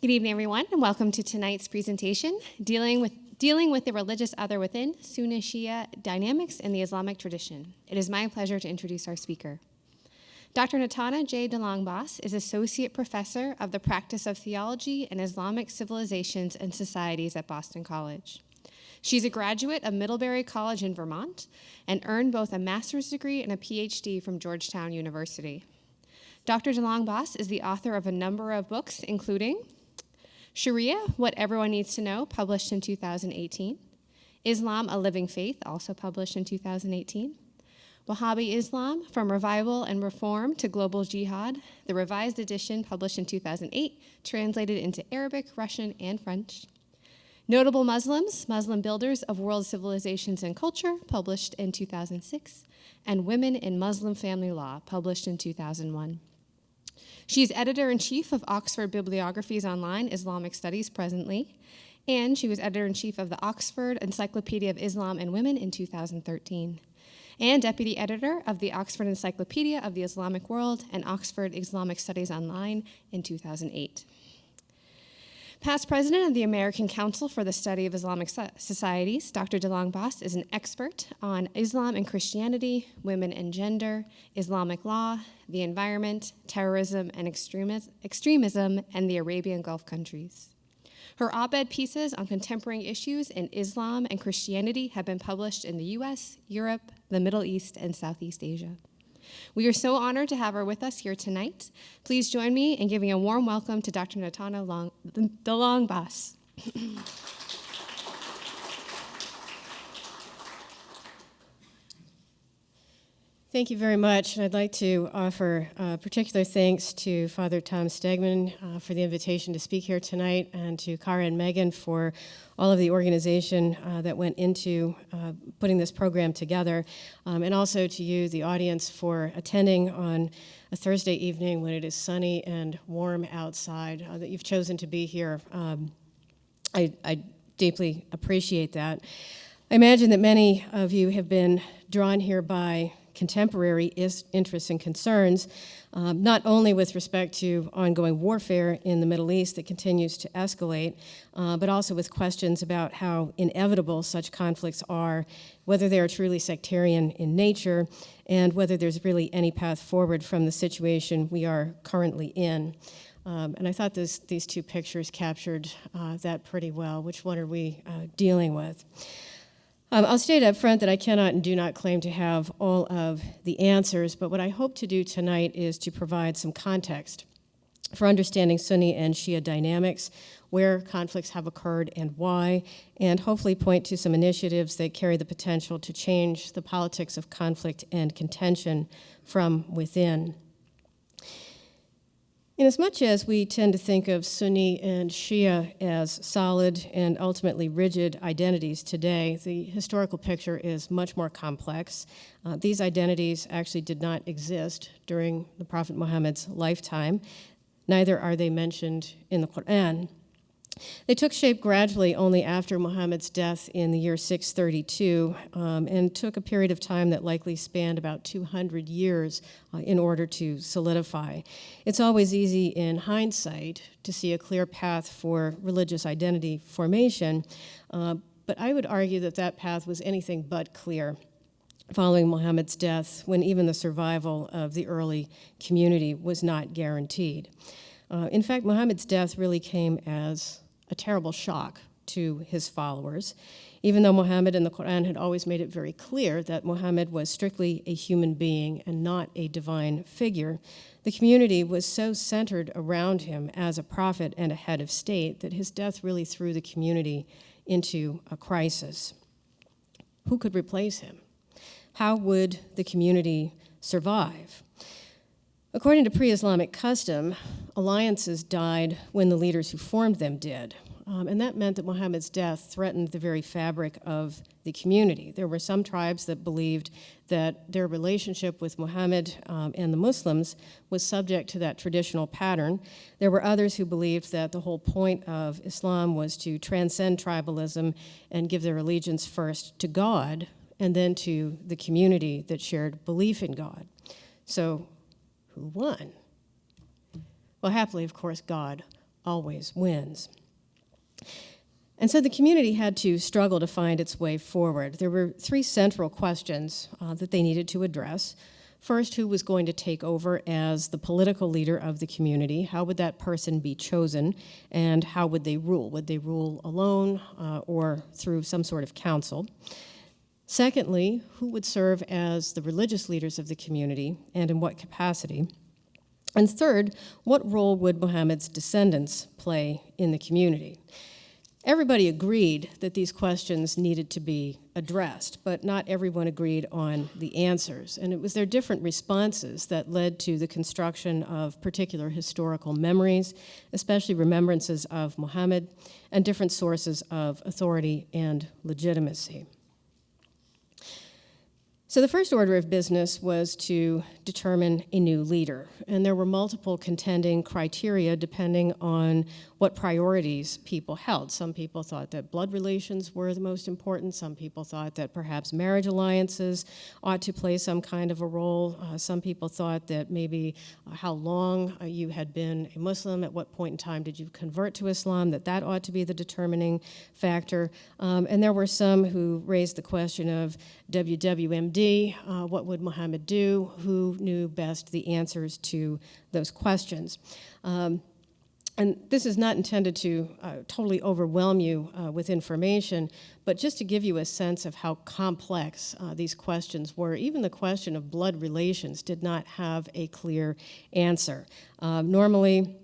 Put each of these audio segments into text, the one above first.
Good evening, everyone, and welcome to tonight's presentation, Dealing with the Religious Other Within, Sunni-Shia Dynamics in the Islamic Tradition. It is my pleasure to introduce our speaker. Dr. Natana J. DeLong-Bas is Associate Professor of the Practice of Theology and Islamic Civilizations and Societies at Boston College. She's a graduate of Middlebury College in Vermont and earned both a master's degree and a PhD from Georgetown University. Dr. DeLong-Bas is the author of a number of books, including Sharia, What Everyone Needs to Know, published in 2018. Islam, A Living Faith, also published in 2018. Wahhabi Islam, From Revival and Reform to Global Jihad, the revised edition published in 2008, translated into Arabic, Russian, and French. Notable Muslims, Muslim Builders of World Civilizations and Culture, published in 2006. And Women in Muslim Family Law, published in 2001. She's editor-in-chief of Oxford Bibliographies Online, Islamic Studies presently, and she was editor-in-chief of the Oxford Encyclopedia of Islam and Women in 2013, and deputy editor of the Oxford Encyclopedia of the Islamic World and Oxford Islamic Studies Online in 2008. Past president of the American Council for the Study of Islamic Societies, Dr. DeLong-Bas is an expert on Islam and Christianity, women and gender, Islamic law, the environment, terrorism and extremism, and the Arabian Gulf countries. Her op-ed pieces on contemporary issues in Islam and Christianity have been published in the US, Europe, the Middle East, and Southeast Asia. We are so honored to have her with us here tonight. Please join me in giving a warm welcome to Dr. Natana DeLong-Bas. Thank you very much. I'd like to offer particular thanks to Father Tom Stegman for the invitation to speak here tonight, and to Cara and Megan for all of the organization that went into putting this program together, and also to you, the audience, for attending on a Thursday evening when it is sunny and warm outside, that you've chosen to be here. I deeply appreciate that. I imagine that many of you have been drawn here by contemporary interests and concerns, not only with respect to ongoing warfare in the Middle East that continues to escalate, but also with questions about how inevitable such conflicts are, whether they are truly sectarian in nature, and whether there's really any path forward from the situation we are currently in. And I thought these two pictures captured that pretty well. Which one are we dealing with? I'll state up front that I cannot and do not claim to have all of the answers, but what I hope to do tonight is to provide some context for understanding Sunni and Shia dynamics, where conflicts have occurred and why, and hopefully point to some initiatives that carry the potential to change the politics of conflict and contention from within. Inasmuch as we tend to think of Sunni and Shia as solid and ultimately rigid identities today, the historical picture is much more complex. These identities actually did not exist during the Prophet Muhammad's lifetime. Neither are they mentioned in the Quran. They took shape gradually only after Muhammad's death in the year 632, and took a period of time that likely spanned about 200 years in order to solidify. It's always easy in hindsight to see a clear path for religious identity formation, but I would argue that that path was anything but clear following Muhammad's death, when even the survival of the early community was not guaranteed. In fact, Muhammad's death really came as a terrible shock to his followers, even though Muhammad in the Quran had always made it very clear that Muhammad was strictly a human being and not a divine figure. The community was so centered around him as a prophet and a head of state that his death really threw the community into a crisis. Who could replace him? How would the community survive? According to pre-Islamic custom, alliances died when the leaders who formed them did. And that meant that Muhammad's death threatened the very fabric of the community. There were some tribes that believed that their relationship with Muhammad and the Muslims was subject to that traditional pattern. There were others who believed that the whole point of Islam was to transcend tribalism and give their allegiance first to God and then to the community that shared belief in God. So, who won? Well, happily, of course, God always wins. And so the community had to struggle to find its way forward. There were three central questions that they needed to address. First, who was going to take over as the political leader of the community? How would that person be chosen? And how would they rule? Would they rule alone or through some sort of council? Secondly, who would serve as the religious leaders of the community and in what capacity? And third, what role would Muhammad's descendants play in the community? Everybody agreed that these questions needed to be addressed, but not everyone agreed on the answers. And it was their different responses that led to the construction of particular historical memories, especially remembrances of Muhammad, and different sources of authority and legitimacy. So the first order of business was to determine a new leader, and there were multiple contending criteria depending on what priorities people held. Some people thought that blood relations were the most important. Some people thought that perhaps marriage alliances ought to play some kind of a role. Some people thought that maybe how long you had been a Muslim, at what point in time did you convert to Islam, that ought to be the determining factor. And there were some who raised the question of WWMD, what would Muhammad do, who knew best the answers to those questions. And this is not intended to totally overwhelm you with information, but just to give you a sense of how complex these questions were. Even the question of blood relations did not have a clear answer. Normally,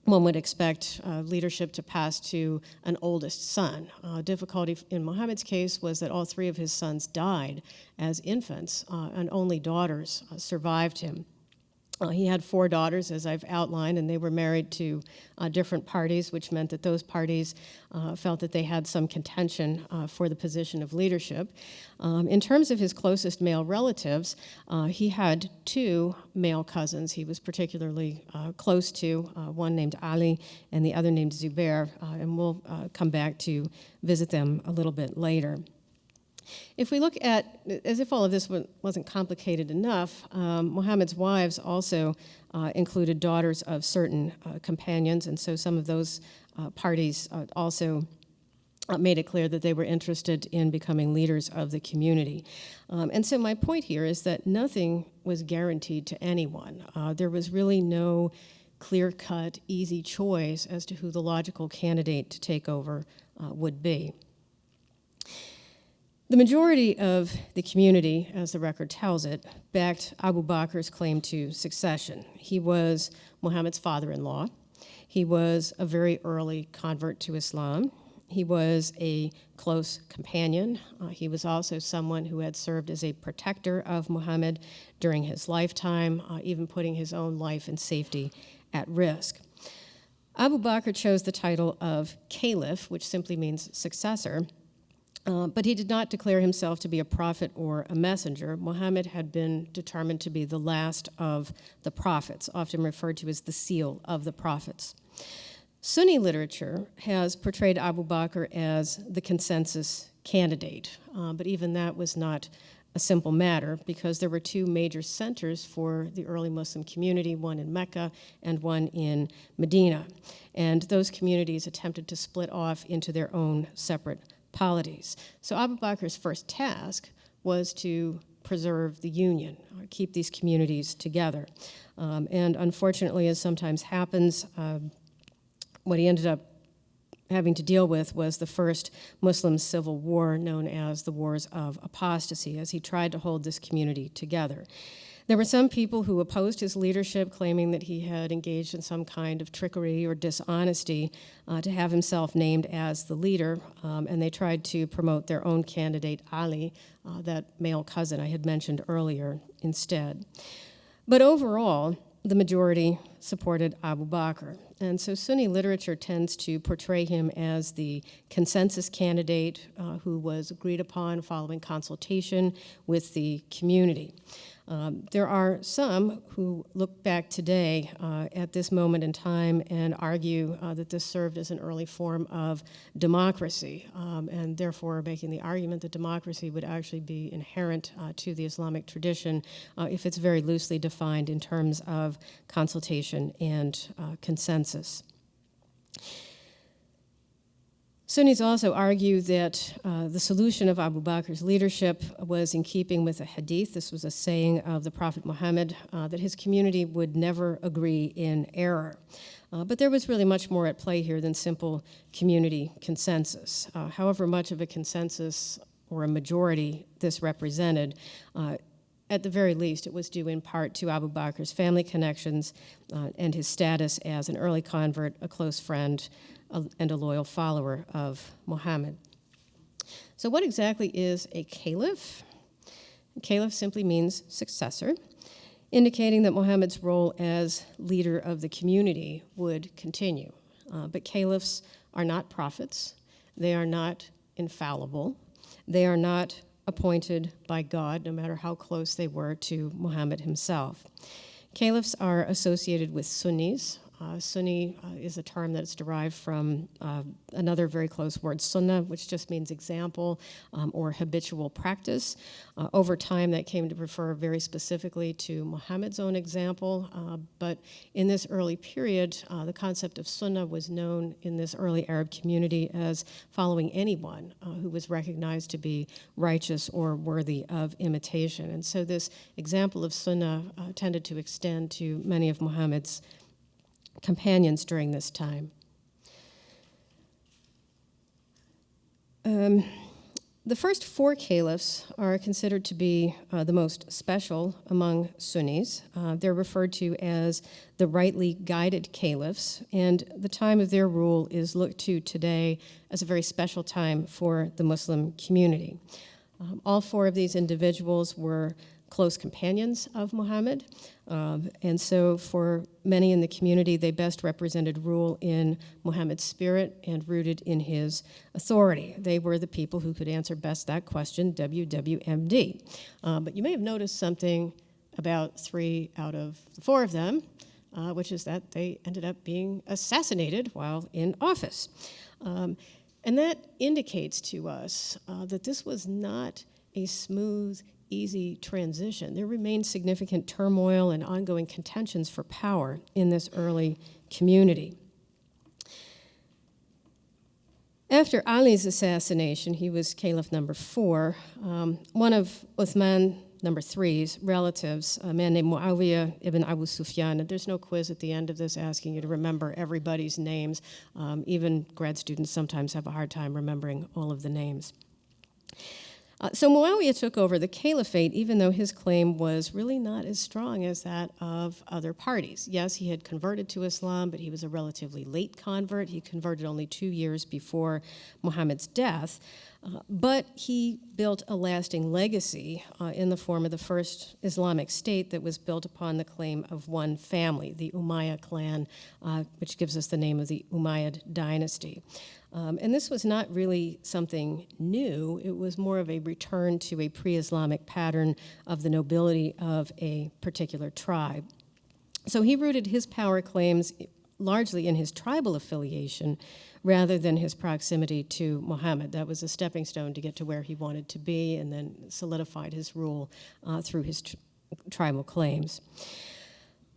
one would expect leadership to pass to an oldest son. Difficulty in Muhammad's case was that all three of his sons died as infants, and only daughters survived him. He had 4 daughters, as I've outlined, and they were married to different parties, which meant that those parties felt that they had some contention for the position of leadership. In terms of his closest male relatives, he had 2 male cousins he was particularly close to, one named Ali and the other named Zubair, and we'll come back to visit them a little bit later. If we look at, as if all of this wasn't complicated enough, Muhammad's wives also included daughters of certain companions, and so some of those parties also made it clear that they were interested in becoming leaders of the community. And so my point here is that nothing was guaranteed to anyone. There was really no clear-cut, easy choice as to who the logical candidate to take over would be. The majority of the community, as the record tells it, backed Abu Bakr's claim to succession. He was Muhammad's father-in-law. He was a very early convert to Islam. He was a close companion. He was also someone who had served as a protector of Muhammad during his lifetime, even putting his own life and safety at risk. Abu Bakr chose the title of Caliph, which simply means successor, but he did not declare himself to be a prophet or a messenger. Muhammad had been determined to be the last of the prophets, often referred to as the seal of the prophets. Sunni literature has portrayed Abu Bakr as the consensus candidate, but even that was not a simple matter because there were 2 major centers for the early Muslim community, one in Mecca and one in Medina. And those communities attempted to split off into their own separate polities. So Abu Bakr's first task was to preserve the union, or keep these communities together. And unfortunately, as sometimes happens, what he ended up having to deal with was the first Muslim civil war known as the Wars of Apostasy, as he tried to hold this community together. There were some people who opposed his leadership, claiming that he had engaged in some kind of trickery or dishonesty to have himself named as the leader, and they tried to promote their own candidate, Ali, that male cousin I had mentioned earlier, instead. But overall, the majority supported Abu Bakr. And so Sunni literature tends to portray him as the consensus candidate who was agreed upon following consultation with the community. There are some who look back today at this moment in time and argue that this served as an early form of democracy, and therefore making the argument that democracy would actually be inherent to the Islamic tradition if it's very loosely defined in terms of consultation and consensus. Sunnis also argue that the solution of Abu Bakr's leadership was in keeping with a hadith. This was a saying of the Prophet Muhammad, that his community would never agree in error. But there was really much more at play here than simple community consensus. However much of a consensus or a majority this represented, at the very least, it was due in part to Abu Bakr's family connections and his status as an early convert, a close friend, and a loyal follower of Muhammad. So what exactly is a caliph? Caliph simply means successor, indicating that Muhammad's role as leader of the community would continue. But caliphs are not prophets. They are not infallible. They are not appointed by God, no matter how close they were to Muhammad himself. Caliphs are associated with Sunnis. Sunni is a term that's derived from another very close word, sunnah, which just means example or habitual practice. Over time, that came to refer very specifically to Muhammad's own example, but in this early period, the concept of sunnah was known in this early Arab community as following anyone who was recognized to be righteous or worthy of imitation. And so this example of sunnah tended to extend to many of Muhammad's companions during this time. The first four caliphs are considered to be the most special among Sunnis. They're referred to as the rightly guided caliphs, and the time of their rule is looked to today as a very special time for the Muslim community. All four of these individuals were close companions of Muhammad, and so for many in the community, they best represented rule in Muhammad's spirit and rooted in his authority. They were the people who could answer best that question, WWMD. But you may have noticed something about 3 out of the 4 of them, which is that they ended up being assassinated while in office. And that indicates to us that this was not a smooth, easy transition. There remained significant turmoil and ongoing contentions for power in this early community. After Ali's assassination, he was caliph number 4, one of Uthman number 3's relatives, a man named Muawiyah ibn Abu Sufyan, and there's no quiz at the end of this asking you to remember everybody's names. Even grad students sometimes have a hard time remembering all of the names. So Muawiyah took over the caliphate, even though his claim was really not as strong as that of other parties. Yes, he had converted to Islam, but he was a relatively late convert. He converted only 2 years before Muhammad's death. But he built a lasting legacy in the form of the first Islamic state that was built upon the claim of one family, the Umayyad clan, which gives us the name of the Umayyad dynasty. And this was not really something new. It was more of a return to a pre-Islamic pattern of the nobility of a particular tribe. So he rooted his power claims largely in his tribal affiliation rather than his proximity to Muhammad. That was a stepping stone to get to where he wanted to be, and then solidified his rule through his tribal claims.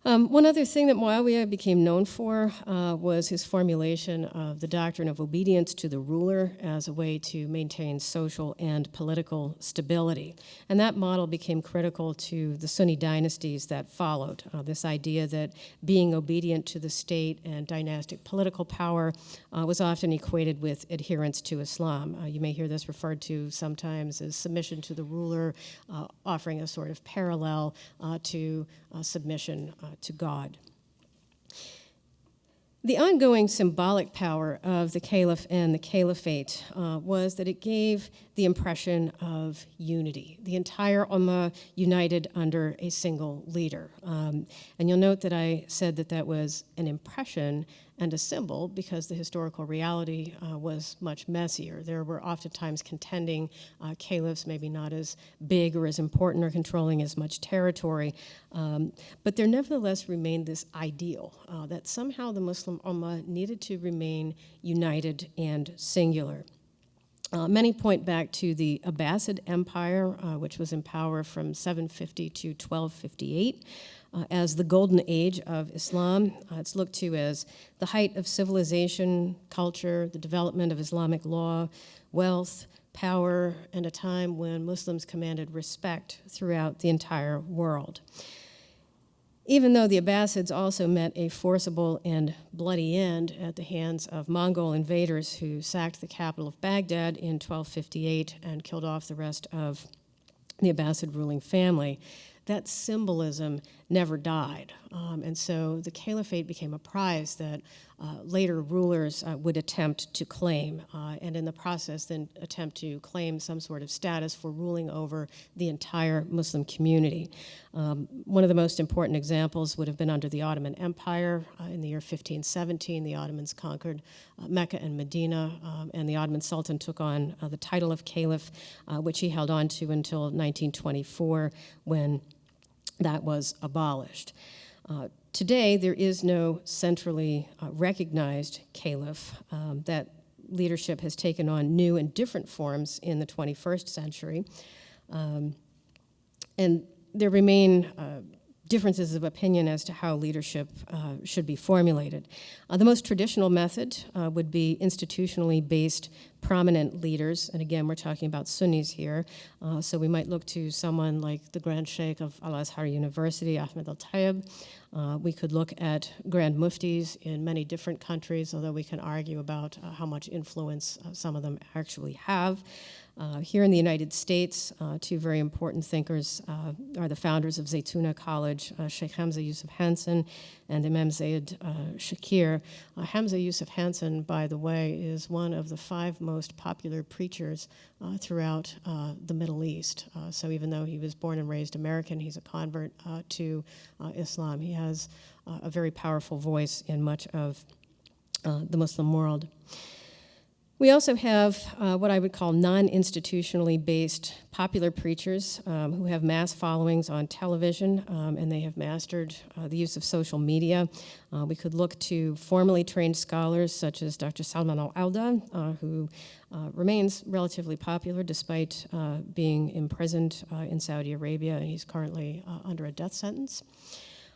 One other thing that Muawiyah became known for was his formulation of the doctrine of obedience to the ruler as a way to maintain social and political stability. And that model became critical to the Sunni dynasties that followed. This idea that being obedient to the state and dynastic political power was often equated with adherence to Islam. You may hear this referred to sometimes as submission to the ruler, offering a sort of parallel to submission to God. The ongoing symbolic power of the caliph and the caliphate was that it gave the impression of unity, the entire ummah united under a single leader. And you'll note that I said that that was an impression and a symbol because the historical reality was much messier. There were oftentimes contending caliphs, maybe not as big or as important or controlling as much territory, but there nevertheless remained this ideal that somehow the Muslim Ummah needed to remain united and singular. Many point back to the Abbasid Empire, which was in power from 750 to 1258, as the golden age of Islam. It's looked to as the height of civilization, culture, the development of Islamic law, wealth, power, and a time when Muslims commanded respect throughout the entire world. Even though the Abbasids also met a forcible and bloody end at the hands of Mongol invaders who sacked the capital of Baghdad in 1258 and killed off the rest of the Abbasid ruling family, that symbolism never died. And so the Caliphate became a prize that later rulers would attempt to claim, and in the process then attempt to claim some sort of status for ruling over the entire Muslim community. One of the most important examples would have been under the Ottoman Empire. In the year 1517, the Ottomans conquered Mecca and Medina, and the Ottoman Sultan took on the title of Caliph, which he held on to until 1924, when that was abolished. Today, there is no centrally recognized caliph. That leadership has taken on new and different forms in the 21st century. And there remain differences of opinion as to how leadership should be formulated. The most traditional method would be institutionally based prominent leaders, and again, we're talking about Sunnis here, so we might look to someone like the Grand Sheikh of Al-Azhar University, Ahmed al-Tayyib. We could look at Grand Muftis in many different countries, although we can argue about how much influence some of them actually have. Here in the United States, two very important thinkers are the founders of Zaytuna College, Sheikh Hamza Yusuf Hanson and Imam Zaid Shakir. Hamza Yusuf Hanson, by the way, is one of the 5 most popular preachers throughout the Middle East. So even though he was born and raised American, he's a convert to Islam. He has a very powerful voice in much of the Muslim world. We also have what I would call non-institutionally based popular preachers who have mass followings on television, and they have mastered the use of social media. We could look to formally trained scholars such as Dr. Salman al-Auda, who remains relatively popular despite being imprisoned in Saudi Arabia, and he's currently under a death sentence.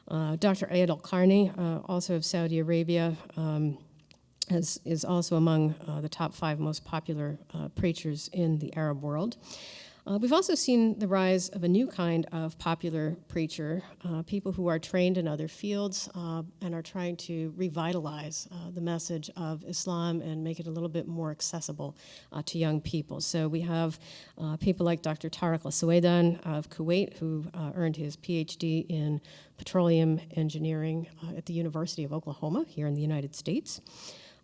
Dr. Ayad al-Qarni, also of Saudi Arabia, is also among the top 5 most popular preachers in the Arab world. We've also seen the rise of a new kind of popular preacher, people who are trained in other fields and are trying to revitalize the message of Islam and make it a little bit more accessible to young people. So we have people like Dr. Tariq al-Suwaidan of Kuwait, who earned his PhD in petroleum engineering at the University of Oklahoma here in the United States.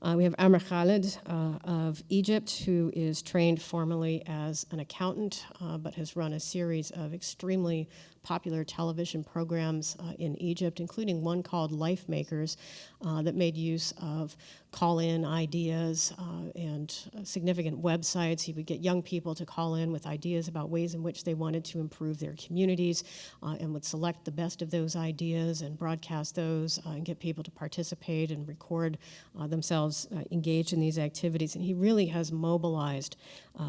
We have Amr Khalid of Egypt, who is trained formally as an accountant, but has run a series of extremely popular television programs in Egypt, including one called Life Makers that made use of call-in ideas and significant websites. He would get young people to call in with ideas about ways in which they wanted to improve their communities and would select the best of those ideas and broadcast those and get people to participate and record themselves engaged in these activities. And he really has mobilized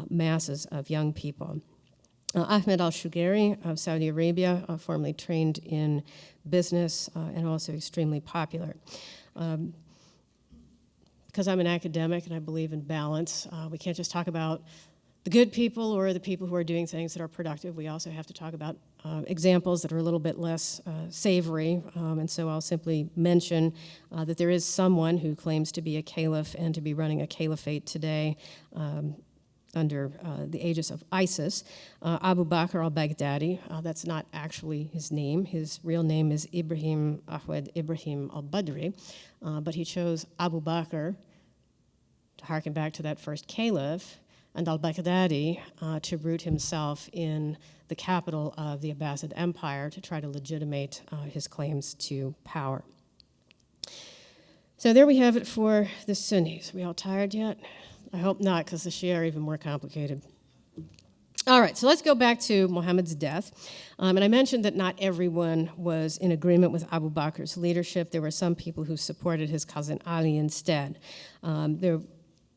masses of young people. Ahmed al-Shugari of Saudi Arabia, formerly trained in business and also extremely popular. Because I'm an academic and I believe in balance, we can't just talk about the good people or the people who are doing things that are productive. We also have to talk about examples that are a little bit less savory, and so I'll simply mention that there is someone who claims to be a caliph and to be running a caliphate today under the aegis of ISIS, Abu Bakr al-Baghdadi. That's not actually his name. His real name is Ibrahim Ahmed Ibrahim al-Badri, but he chose Abu Bakr to harken back to that first caliph, and al-Baghdadi to root himself in the capital of the Abbasid Empire to try to legitimate his claims to power. So there we have it for the Sunnis. Are we all tired yet? I hope not, because the Shia are even more complicated. All right, so let's go back to Muhammad's death. And I mentioned that not everyone was in agreement with Abu Bakr's leadership. There were some people who supported his cousin Ali instead. There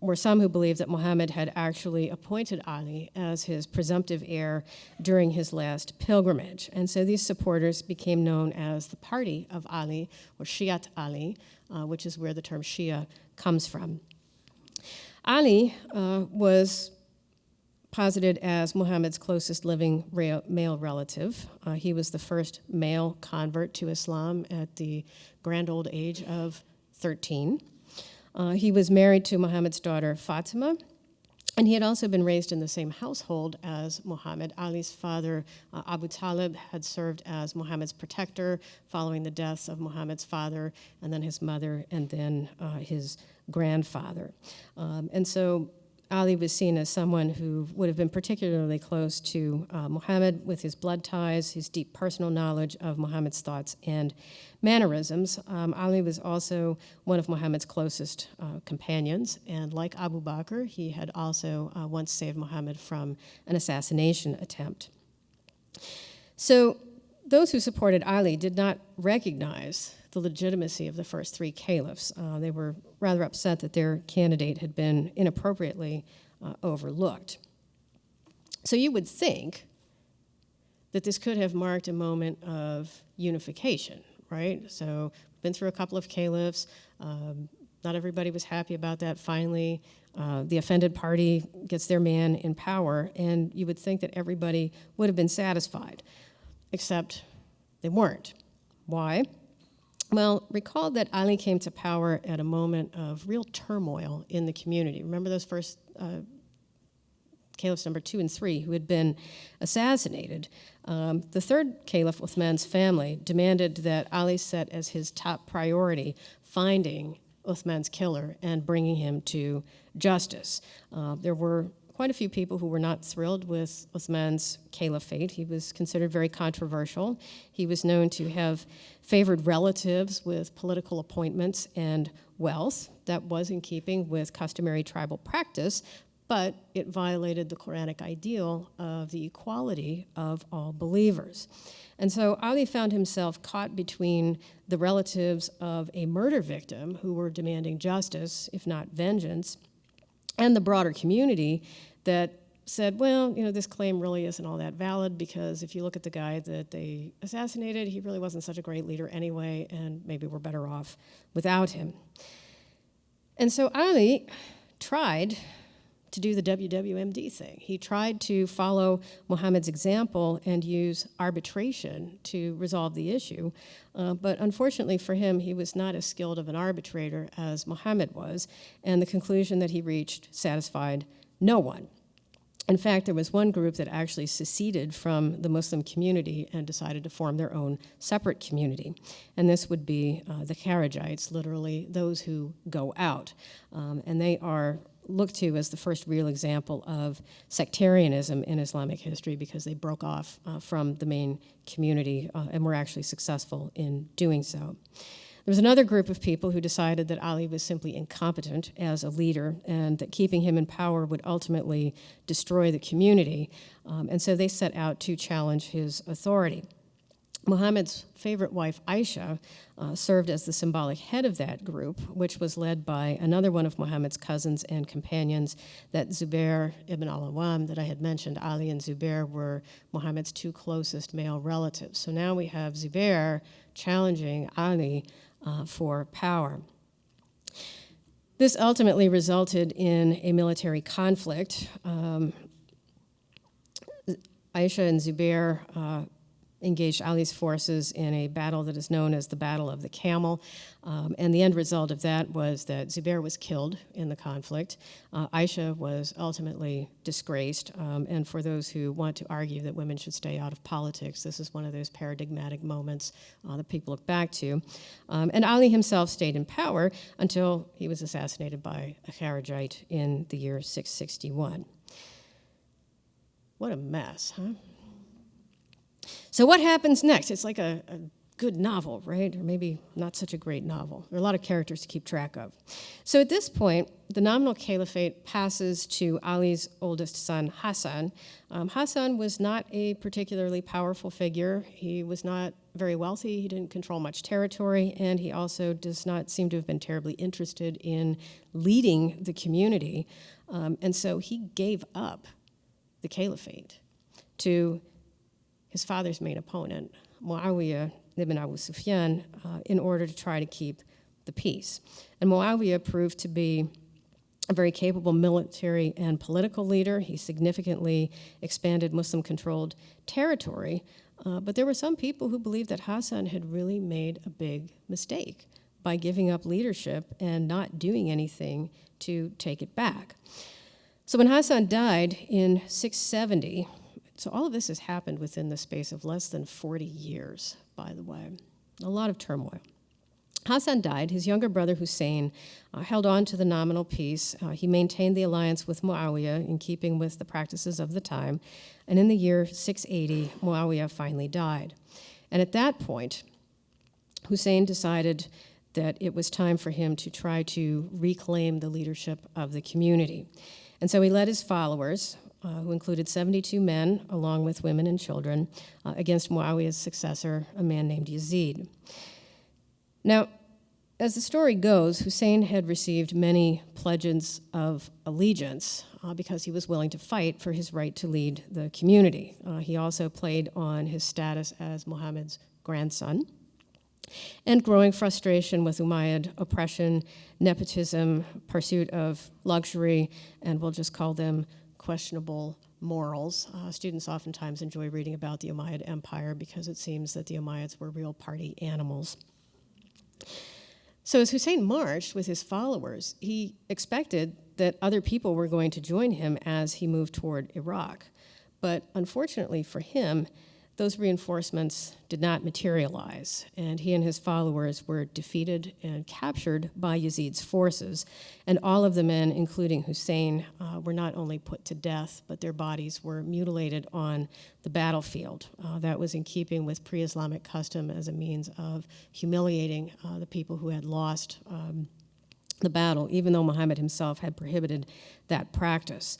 were some who believed that Muhammad had actually appointed Ali as his presumptive heir during his last pilgrimage. And so these supporters became known as the Party of Ali, or Shiat Ali, which is where the term Shia comes from. Ali was posited as Muhammad's closest living male relative. He was the first male convert to Islam at the grand old age of 13. He was married to Muhammad's daughter Fatima, and he had also been raised in the same household as Muhammad. Ali's father, Abu Talib, had served as Muhammad's protector following the deaths of Muhammad's father, and then his mother, and then his grandfather. And so Ali was seen as someone who would have been particularly close to Muhammad with his blood ties, his deep personal knowledge of Muhammad's thoughts and mannerisms. Ali was also one of Muhammad's closest companions, and like Abu Bakr, he had also once saved Muhammad from an assassination attempt. So those who supported Ali did not recognize the legitimacy of the first three caliphs. They were rather upset that their candidate had been inappropriately overlooked. So you would think that this could have marked a moment of unification, right? So we've been through a couple of caliphs. Not everybody was happy about that. Finally, the offended party gets their man in power, and you would think that everybody would have been satisfied, except they weren't. Why? Well, recall that Ali came to power at a moment of real turmoil in the community. Remember those first caliphs, number 2 and 3, who had been assassinated. The third caliph, Uthman's family, demanded that Ali set as his top priority finding Uthman's killer and bringing him to justice. There were quite a few people who were not thrilled with Uthman's caliphate. He was considered very controversial. He was known to have favored relatives with political appointments and wealth. That was in keeping with customary tribal practice, but it violated the Quranic ideal of the equality of all believers. And so Ali found himself caught between the relatives of a murder victim who were demanding justice, if not vengeance, and the broader community that said, well, this claim really isn't all that valid because if you look at the guy that they assassinated, he really wasn't such a great leader anyway, and maybe we're better off without him. And so Ali tried to do the WWMD thing. He tried to follow Muhammad's example and use arbitration to resolve the issue. But unfortunately for him, he was not as skilled of an arbitrator as Muhammad was, and the conclusion that he reached satisfied no one. In fact, there was one group that actually seceded from the Muslim community and decided to form their own separate community. And this would be the Kharijites, literally those who go out. And they are looked to as the first real example of sectarianism in Islamic history because they broke off from the main community and were actually successful in doing so. There was another group of people who decided that Ali was simply incompetent as a leader and that keeping him in power would ultimately destroy the community, and so they set out to challenge his authority. Muhammad's favorite wife, Aisha, served as the symbolic head of that group, which was led by another one of Muhammad's cousins and companions, that Zubair ibn al-Awwam that I had mentioned. Ali and Zubair were Muhammad's 2 closest male relatives. So now we have Zubair challenging Ali for power. This ultimately resulted in a military conflict. Aisha and Zubair engaged Ali's forces in a battle that is known as the Battle of the Camel. And the end result of that was that Zubair was killed in the conflict. Aisha was ultimately disgraced. And for those who want to argue that women should stay out of politics, this is one of those paradigmatic moments that people look back to. And Ali himself stayed in power until he was assassinated by a Kharijite in the year 661. What a mess, huh? So what happens next? It's like a good novel, right? Or maybe not such a great novel. There are a lot of characters to keep track of. So at this point, the nominal caliphate passes to Ali's oldest son, Hassan. Hassan was not a particularly powerful figure. He was not very wealthy. He didn't control much territory, and he also does not seem to have been terribly interested in leading the community. And so he gave up the caliphate to his father's main opponent, Muawiyah ibn Abu Sufyan, in order to try to keep the peace. And Muawiyah proved to be a very capable military and political leader. He significantly expanded Muslim-controlled territory, but there were some people who believed that Hassan had really made a big mistake by giving up leadership and not doing anything to take it back. So when Hassan died in 670, so all of this has happened within the space of less than 40 years, by the way. A lot of turmoil. Hassan died. His younger brother Hussein held on to the nominal peace. He maintained the alliance with Muawiyah in keeping with the practices of the time. And in the year 680, Muawiyah finally died. And at that point, Hussein decided that it was time for him to try to reclaim the leadership of the community. And so he led his followers, who included 72 men, along with women and children, against Muawiyah's successor, a man named Yazid. Now, as the story goes, Hussein had received many pledges of allegiance because he was willing to fight for his right to lead the community. He also played on his status as Muhammad's grandson. And growing frustration with Umayyad oppression, nepotism, pursuit of luxury, and we'll just call them questionable morals. Students oftentimes enjoy reading about the Umayyad Empire because it seems that the Umayyads were real party animals. So as Hussein marched with his followers, he expected that other people were going to join him as he moved toward Iraq. But unfortunately for him, those reinforcements did not materialize, and he and his followers were defeated and captured by Yazid's forces. And all of the men, including Hussein, were not only put to death, but their bodies were mutilated on the battlefield. That was in keeping with pre-Islamic custom as a means of humiliating the people who had lost the battle, even though Muhammad himself had prohibited that practice.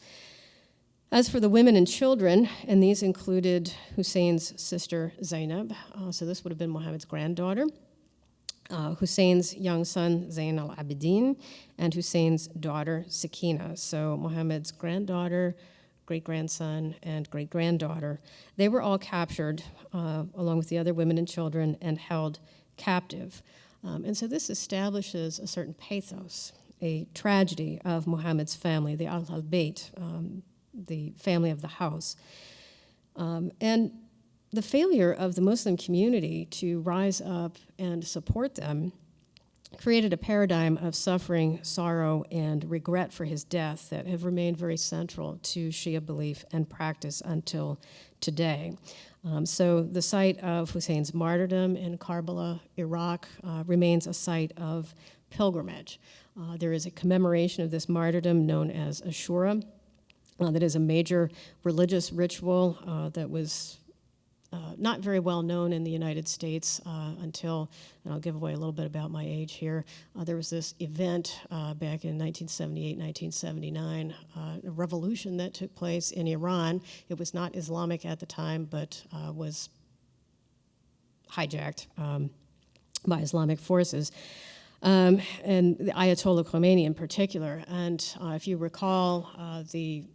As for the women and children, and these included Hussein's sister Zainab, so this would have been Muhammad's granddaughter, Hussein's young son Zain al-Abidin, and Hussein's daughter Sakina, so Muhammad's granddaughter, great-grandson, and great-granddaughter. They were all captured, along with the other women and children, and held captive. And so this establishes a certain pathos, a tragedy of Muhammad's family, the Al-Bayt, the family of the house. And the failure of the Muslim community to rise up and support them created a paradigm of suffering, sorrow, and regret for his death that have remained very central to Shia belief and practice until today. So the site of Hussein's martyrdom in Karbala, Iraq, remains a site of pilgrimage. There is a commemoration of this martyrdom known as Ashura. That is a major religious ritual that was not very well known in the United States until, and I'll give away a little bit about my age here, there was this event back in 1978, 1979, a revolution that took place in Iran. It was not Islamic at the time, but was hijacked by Islamic forces. And the Ayatollah Khomeini in particular. And if you recall the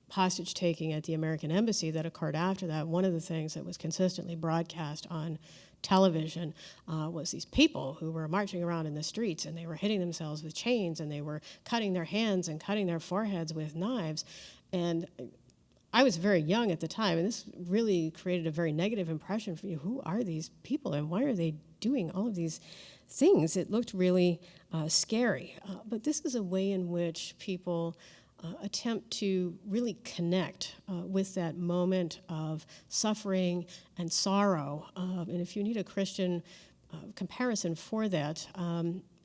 hostage taking at the American embassy that occurred after that, one of the things that was consistently broadcast on television was these people who were marching around in the streets, and they were hitting themselves with chains, and they were cutting their hands and cutting their foreheads with knives. And I was very young at the time, and this really created a very negative impression for you. Who are these people, and why are they doing all of these things? It looked really scary. But this is a way in which people attempt to really connect with that moment of suffering and sorrow. And if you need a Christian comparison for that.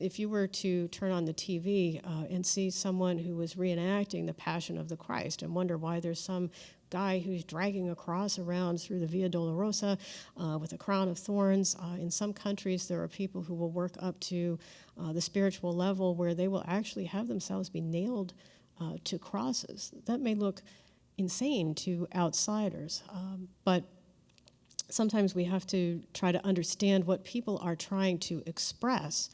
If you were to turn on the TV and see someone who was reenacting the Passion of the Christ and wonder why there's some guy who's dragging a cross around through the Via Dolorosa with a crown of thorns. In some countries, there are people who will work up to the spiritual level where they will actually have themselves be nailed to crosses. That may look insane to outsiders, but sometimes we have to try to understand what people are trying to express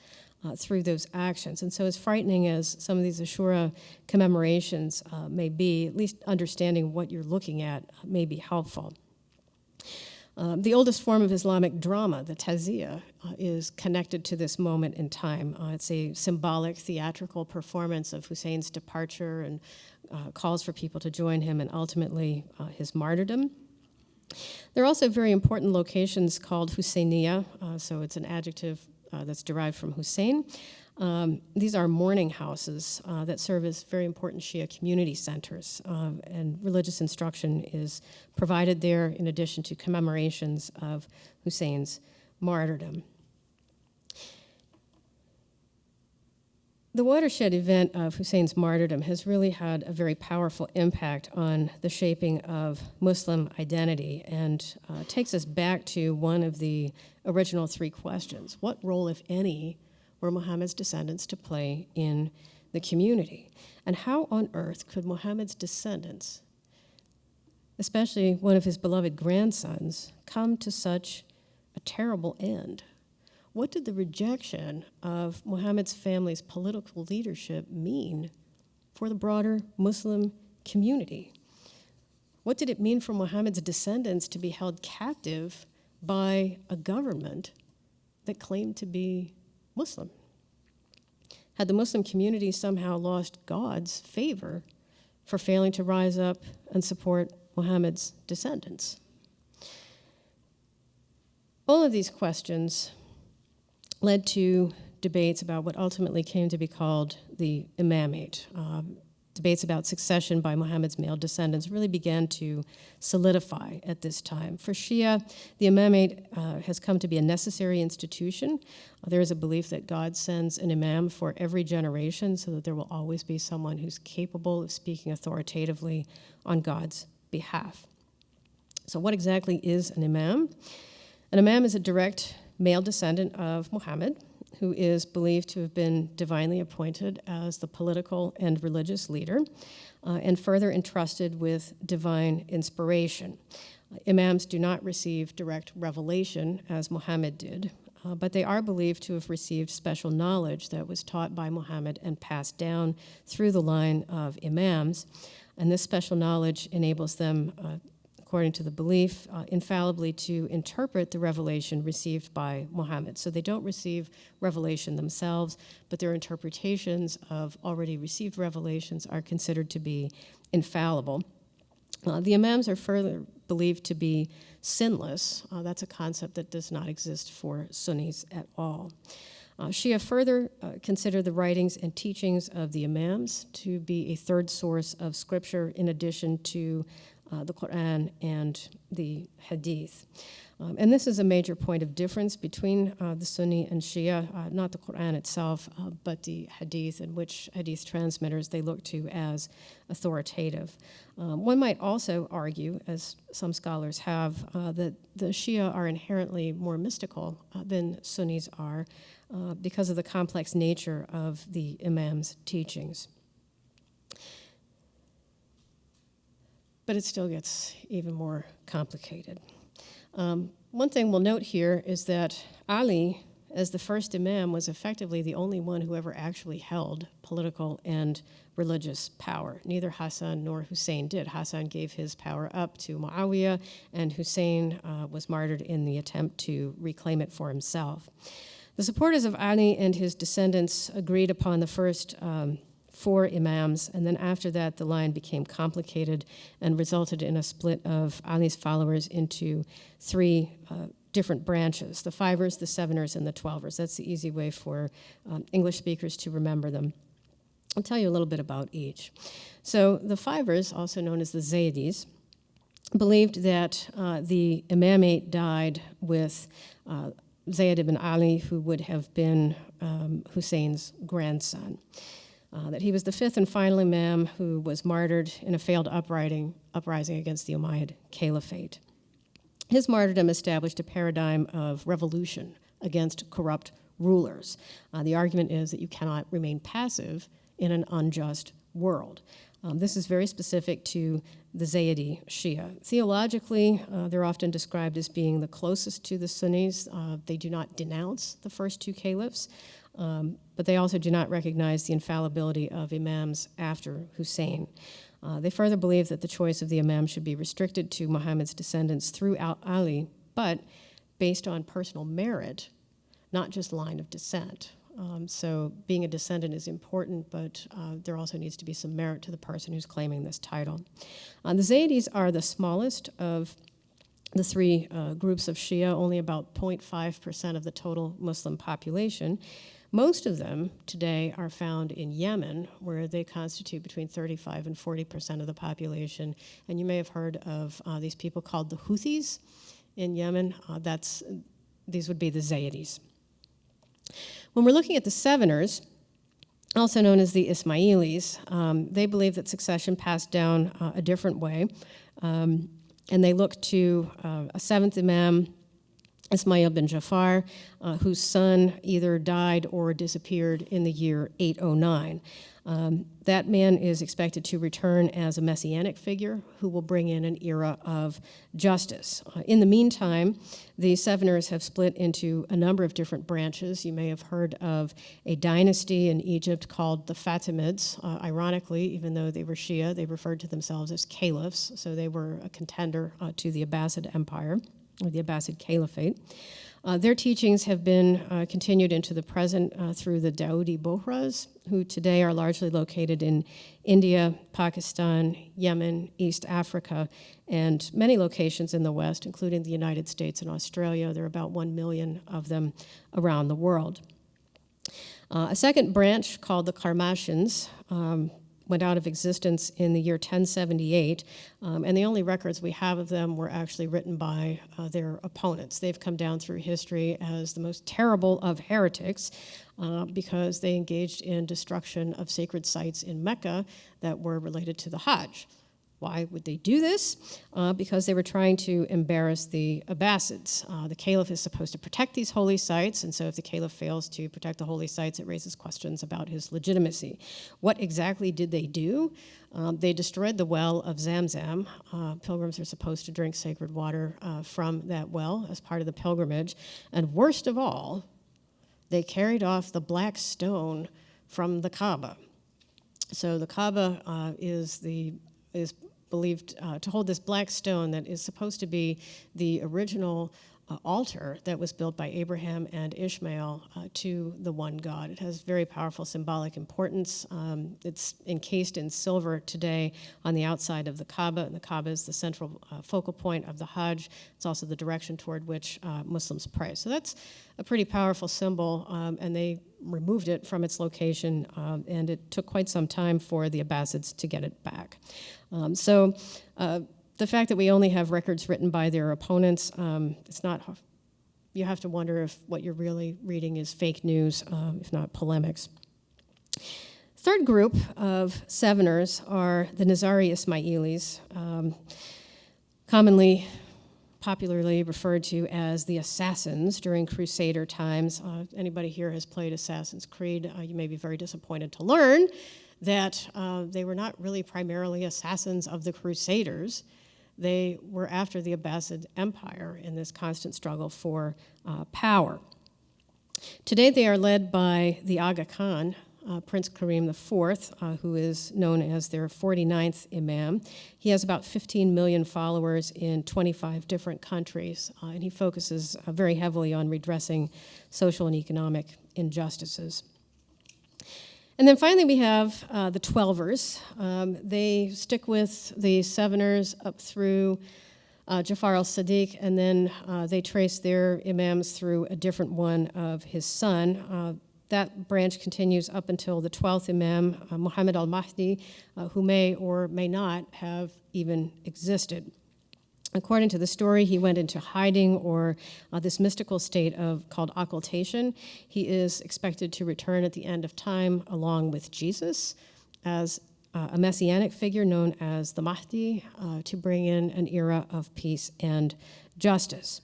through those actions. And so as frightening as some of these Ashura commemorations may be, at least understanding what you're looking at may be helpful. The oldest form of Islamic drama, the taziyah, is connected to this moment in time. It's a symbolic theatrical performance of Hussein's departure and calls for people to join him and ultimately his martyrdom. There are also very important locations called Husseiniya, so it's an adjective that's derived from Hussein. These are mourning houses that serve as very important Shia community centers, and religious instruction is provided there in addition to commemorations of Hussein's martyrdom. The watershed event of Hussein's martyrdom has really had a very powerful impact on the shaping of Muslim identity and takes us back to one of the original three questions. What role, if any, were Muhammad's descendants to play in the community? And how on earth could Muhammad's descendants, especially one of his beloved grandsons, come to such a terrible end? What did the rejection of Muhammad's family's political leadership mean for the broader Muslim community? What did it mean for Muhammad's descendants to be held captive by a government that claimed to be Muslim? Had the Muslim community somehow lost God's favor for failing to rise up and support Muhammad's descendants? All of these questions led to debates about what ultimately came to be called the Imamate. Debates about succession by Muhammad's male descendants really began to solidify at this time. For Shia, the Imamate has come to be a necessary institution. There is a belief that God sends an imam for every generation so that there will always be someone who's capable of speaking authoritatively on God's behalf. So what exactly is an imam? An imam is a direct male descendant of Muhammad, who is believed to have been divinely appointed as the political and religious leader, and further entrusted with divine inspiration. Imams do not receive direct revelation, as Muhammad did, but they are believed to have received special knowledge that was taught by Muhammad and passed down through the line of imams, and this special knowledge enables them, according to the belief, infallibly to interpret the revelation received by Muhammad. So they don't receive revelation themselves, but their interpretations of already received revelations are considered to be infallible. The imams are further believed to be sinless. That's a concept that does not exist for Sunnis at all. Shia further consider the writings and teachings of the imams to be a third source of scripture in addition to the Quran and the Hadith. And this is a major point of difference between the Sunni and Shia, not the Quran itself, but the Hadith, in which Hadith transmitters they look to as authoritative. One might also argue, as some scholars have, that the Shia are inherently more mystical than Sunnis are because of the complex nature of the Imam's teachings. But it still gets even more complicated. One thing we'll note here is that Ali, as the first imam, was effectively the only one who ever actually held political and religious power. Neither Hassan nor Hussein did. Hassan gave his power up to Muawiyah, and Hussein was martyred in the attempt to reclaim it for himself. The supporters of Ali and his descendants agreed upon the first 4 imams, and then after that the line became complicated and resulted in a split of Ali's followers into 3 different branches: the 5ers, the 7ers, and the 12ers. That's the easy way for English speakers to remember them. I'll tell you a little bit about each. So the 5ers, also known as the Zaydis, believed that the imamate died with Zayd ibn Ali, who would have been Hussein's grandson. That he was the fifth and final imam who was martyred in a failed uprising against the Umayyad Caliphate. His martyrdom established a paradigm of revolution against corrupt rulers. The argument is that you cannot remain passive in an unjust world. This is very specific to the Zaydi Shia. Theologically, they're often described as being the closest to the Sunnis. They do not denounce the first two caliphs, but they also do not recognize the infallibility of imams after Hussein. They further believe that the choice of the imam should be restricted to Muhammad's descendants through Ali, but based on personal merit, not just line of descent. So being a descendant is important, but there also needs to be some merit to the person who's claiming this title. The Zaydis are the smallest of the three groups of Shia, only about 0.5% of the total Muslim population. Most of them today are found in Yemen, where they constitute between 35 and 40% of the population. And you may have heard of these people called the Houthis in Yemen. These would be the Zaydis. When we're looking at the Seveners, also known as the Ismailis, they believe that succession passed down a different way, and they look to a seventh imam, Ismail bin Jafar, whose son either died or disappeared in the year 809. That man is expected to return as a messianic figure who will bring in an era of justice. In the meantime, the Seveners have split into a number of different branches. You may have heard of a dynasty in Egypt called the Fatimids. Ironically, even though they were Shia, they referred to themselves as caliphs, so they were a contender to the Abbasid Empire, or the Abbasid Caliphate. Their teachings have been continued into the present through the Dawoodi Bohras, who today are largely located in India, Pakistan, Yemen, East Africa, and many locations in the West, including the United States and Australia. There are about 1 million of them around the world. A second branch called the Karmashins went out of existence in the year 1078, and the only records we have of them were actually written by their opponents. They've come down through history as the most terrible of heretics because they engaged in destruction of sacred sites in Mecca that were related to the Hajj. Why would they do this? Because they were trying to embarrass the Abbasids. The caliph is supposed to protect these holy sites, and so if the caliph fails to protect the holy sites, it raises questions about his legitimacy. What exactly did they do? They destroyed the well of Zamzam. Pilgrims are supposed to drink sacred water from that well as part of the pilgrimage. And worst of all, they carried off the black stone from the Kaaba. So the Kaaba is believed to hold this black stone that is supposed to be the original altar that was built by Abraham and Ishmael to the one God. It has very powerful symbolic importance. It's encased in silver today on the outside of the Kaaba, and the Kaaba is the central focal point of the Hajj. It's also the direction toward which Muslims pray. So that's a pretty powerful symbol, and they removed it from its location, and it took quite some time for the Abbasids to get it back. The fact that we only have records written by their opponents, it's not. You have to wonder if what you're really reading is fake news, if not polemics. Third group of Seveners are the Nizari Ismailis, popularly referred to as the assassins during Crusader times. Anybody here has played Assassin's Creed, you may be very disappointed to learn that they were not really primarily assassins of the Crusaders. They were after the Abbasid Empire in this constant struggle for power. Today they are led by the Aga Khan, Prince Karim IV, who is known as their 49th Imam. He has about 15 million followers in 25 different countries, and he focuses very heavily on redressing social and economic injustices. And then finally we have the Twelvers. They stick with the Seveners up through Jafar al-Sadiq, and then they trace their imams through a different one of his son. That branch continues up until the 12th Imam, Muhammad al-Mahdi, who may or may not have even existed. According to the story, he went into hiding or this mystical state called occultation. He is expected to return at the end of time along with Jesus as a messianic figure known as the Mahdi to bring in an era of peace and justice.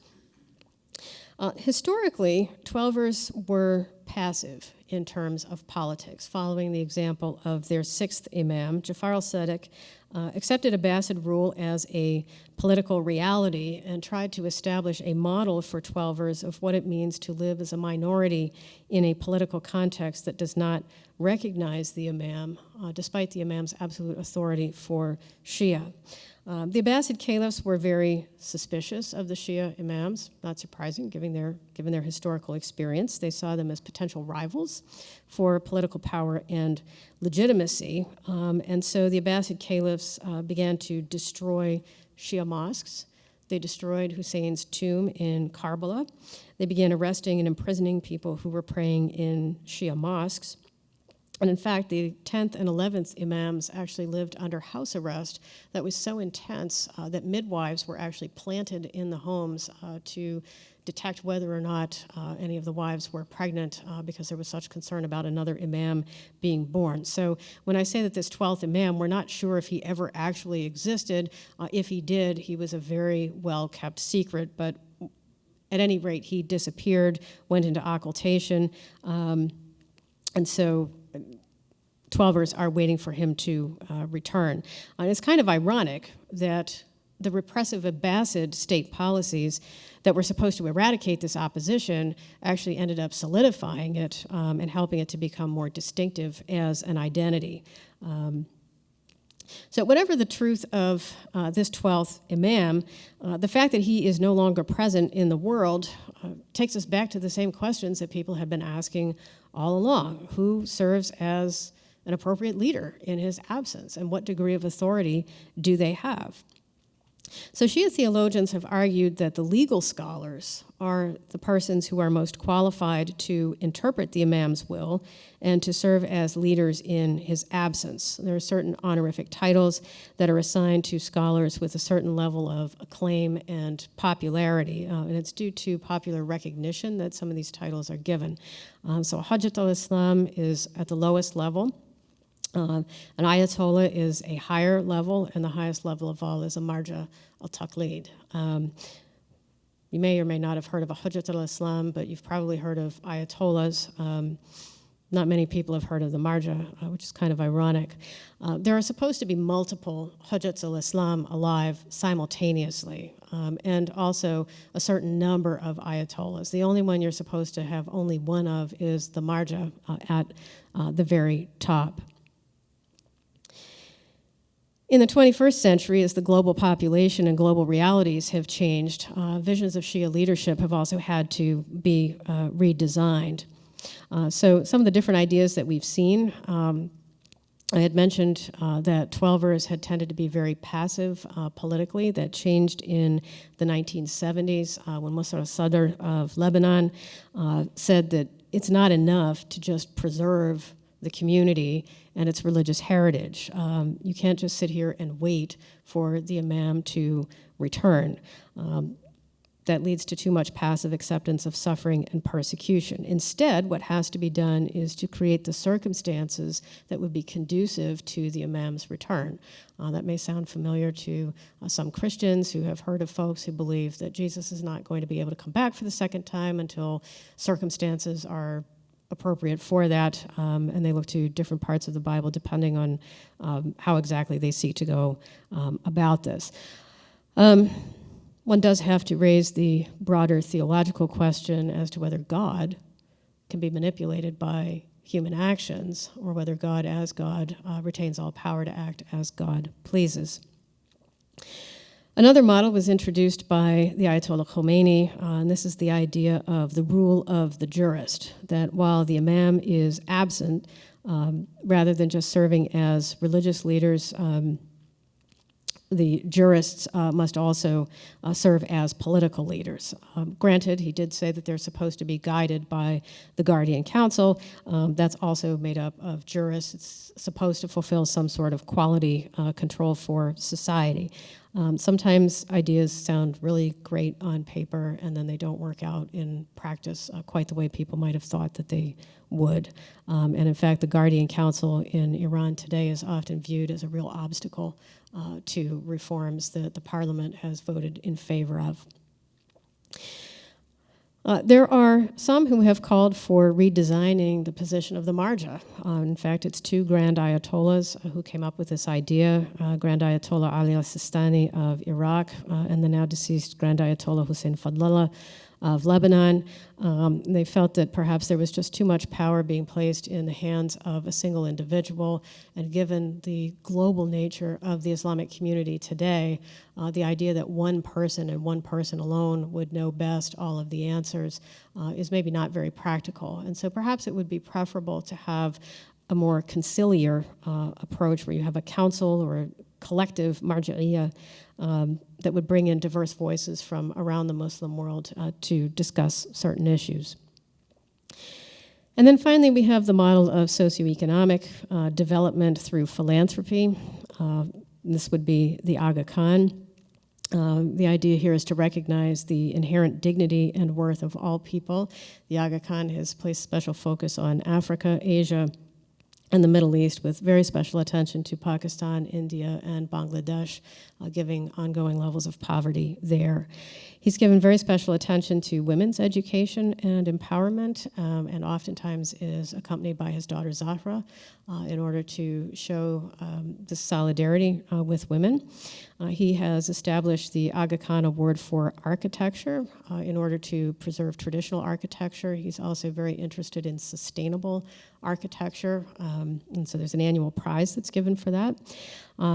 Historically, Twelvers were passive in terms of politics, following the example of their sixth imam, Jafar al-Sadiq, accepted Abbasid rule as a political reality and tried to establish a model for Twelvers of what it means to live as a minority in a political context that does not recognize the imam, despite the imam's absolute authority for Shia. The Abbasid caliphs were very suspicious of the Shia imams, not surprising given their historical experience. They saw them as potential rivals for political power and legitimacy. And so the Abbasid caliphs began to destroy Shia mosques. They destroyed Hussein's tomb in Karbala. They began arresting and imprisoning people who were praying in Shia mosques. And in fact, the 10th and 11th imams actually lived under house arrest that was so intense that midwives were actually planted in the homes to detect whether or not any of the wives were pregnant because there was such concern about another imam being born. So when I say that this 12th imam, we're not sure if he ever actually existed. If he did, he was a very well-kept secret, but at any rate, he disappeared, went into occultation, and so Twelvers are waiting for him to return. And it's kind of ironic that the repressive Abbasid state policies that were supposed to eradicate this opposition actually ended up solidifying it and helping it to become more distinctive as an identity. So whatever the truth of this 12th imam, the fact that he is no longer present in the world takes us back to the same questions that people have been asking all along. Who serves as an appropriate leader in his absence, and what degree of authority do they have? So Shia theologians have argued that the legal scholars are the persons who are most qualified to interpret the imam's will and to serve as leaders in his absence. There are certain honorific titles that are assigned to scholars with a certain level of acclaim and popularity, and it's due to popular recognition that some of these titles are given. So Hujjat al-Islam is at the lowest level. An Ayatollah is a higher level, and the highest level of all is a Marja al-Taqlid. You may or may not have heard of a Hujjat al-Islam, but you've probably heard of Ayatollahs. Not many people have heard of the Marja, which is kind of ironic. There are supposed to be multiple Hujjats al-Islam alive simultaneously, and also a certain number of Ayatollahs. The only one you're supposed to have only one of is the Marja at the very top. In the 21st century, as the global population and global realities have changed, visions of Shia leadership have also had to be redesigned. So some of the different ideas that we've seen, I had mentioned that Twelvers had tended to be very passive politically. That changed in the 1970s when Musa Sadr of Lebanon said that it's not enough to just preserve the community and its religious heritage. You can't just sit here and wait for the imam to return. That leads to too much passive acceptance of suffering and persecution. Instead, what has to be done is to create the circumstances that would be conducive to the imam's return. That may sound familiar to some Christians who have heard of folks who believe that Jesus is not going to be able to come back for the second time until circumstances are appropriate for that, and they look to different parts of the Bible depending on how exactly they seek to go about this. One does have to raise the broader theological question as to whether God can be manipulated by human actions, or whether God, as God, retains all power to act as God pleases. Another model was introduced by the Ayatollah Khomeini, and this is the idea of the rule of the jurist, that while the imam is absent, rather than just serving as religious leaders, the jurists must also serve as political leaders. Granted, he did say that they're supposed to be guided by the Guardian Council. That's also made up of jurists. It's supposed to fulfill some sort of quality control for society. Sometimes ideas sound really great on paper, and then they don't work out in practice quite the way people might have thought that they would. And in fact, the Guardian Council in Iran today is often viewed as a real obstacle to reforms that the parliament has voted in favor of. There are some who have called for redesigning the position of the marja. In fact, it's two Grand Ayatollahs who came up with this idea, Grand Ayatollah Ali al-Sistani of Iraq and the now deceased Grand Ayatollah Hussein Fadlallah of Lebanon. They felt that perhaps there was just too much power being placed in the hands of a single individual, and given the global nature of the Islamic community today, the idea that one person and one person alone would know best all of the answers is maybe not very practical. And so perhaps it would be preferable to have a more conciliar approach where you have a council or a collective marja'iyya that would bring in diverse voices from around the Muslim world to discuss certain issues. And then finally, we have the model of socioeconomic development through philanthropy. This would be the Aga Khan. The idea here is to recognize the inherent dignity and worth of all people. The Aga Khan has placed special focus on Africa, Asia, and the Middle East, with very special attention to Pakistan, India, and Bangladesh, giving ongoing levels of poverty there. He's given very special attention to women's education and empowerment, and oftentimes is accompanied by his daughter Zahra in order to show the solidarity with women. He has established the Aga Khan Award for Architecture in order to preserve traditional architecture. He's also very interested in sustainable architecture, and so there's an annual prize that's given for that.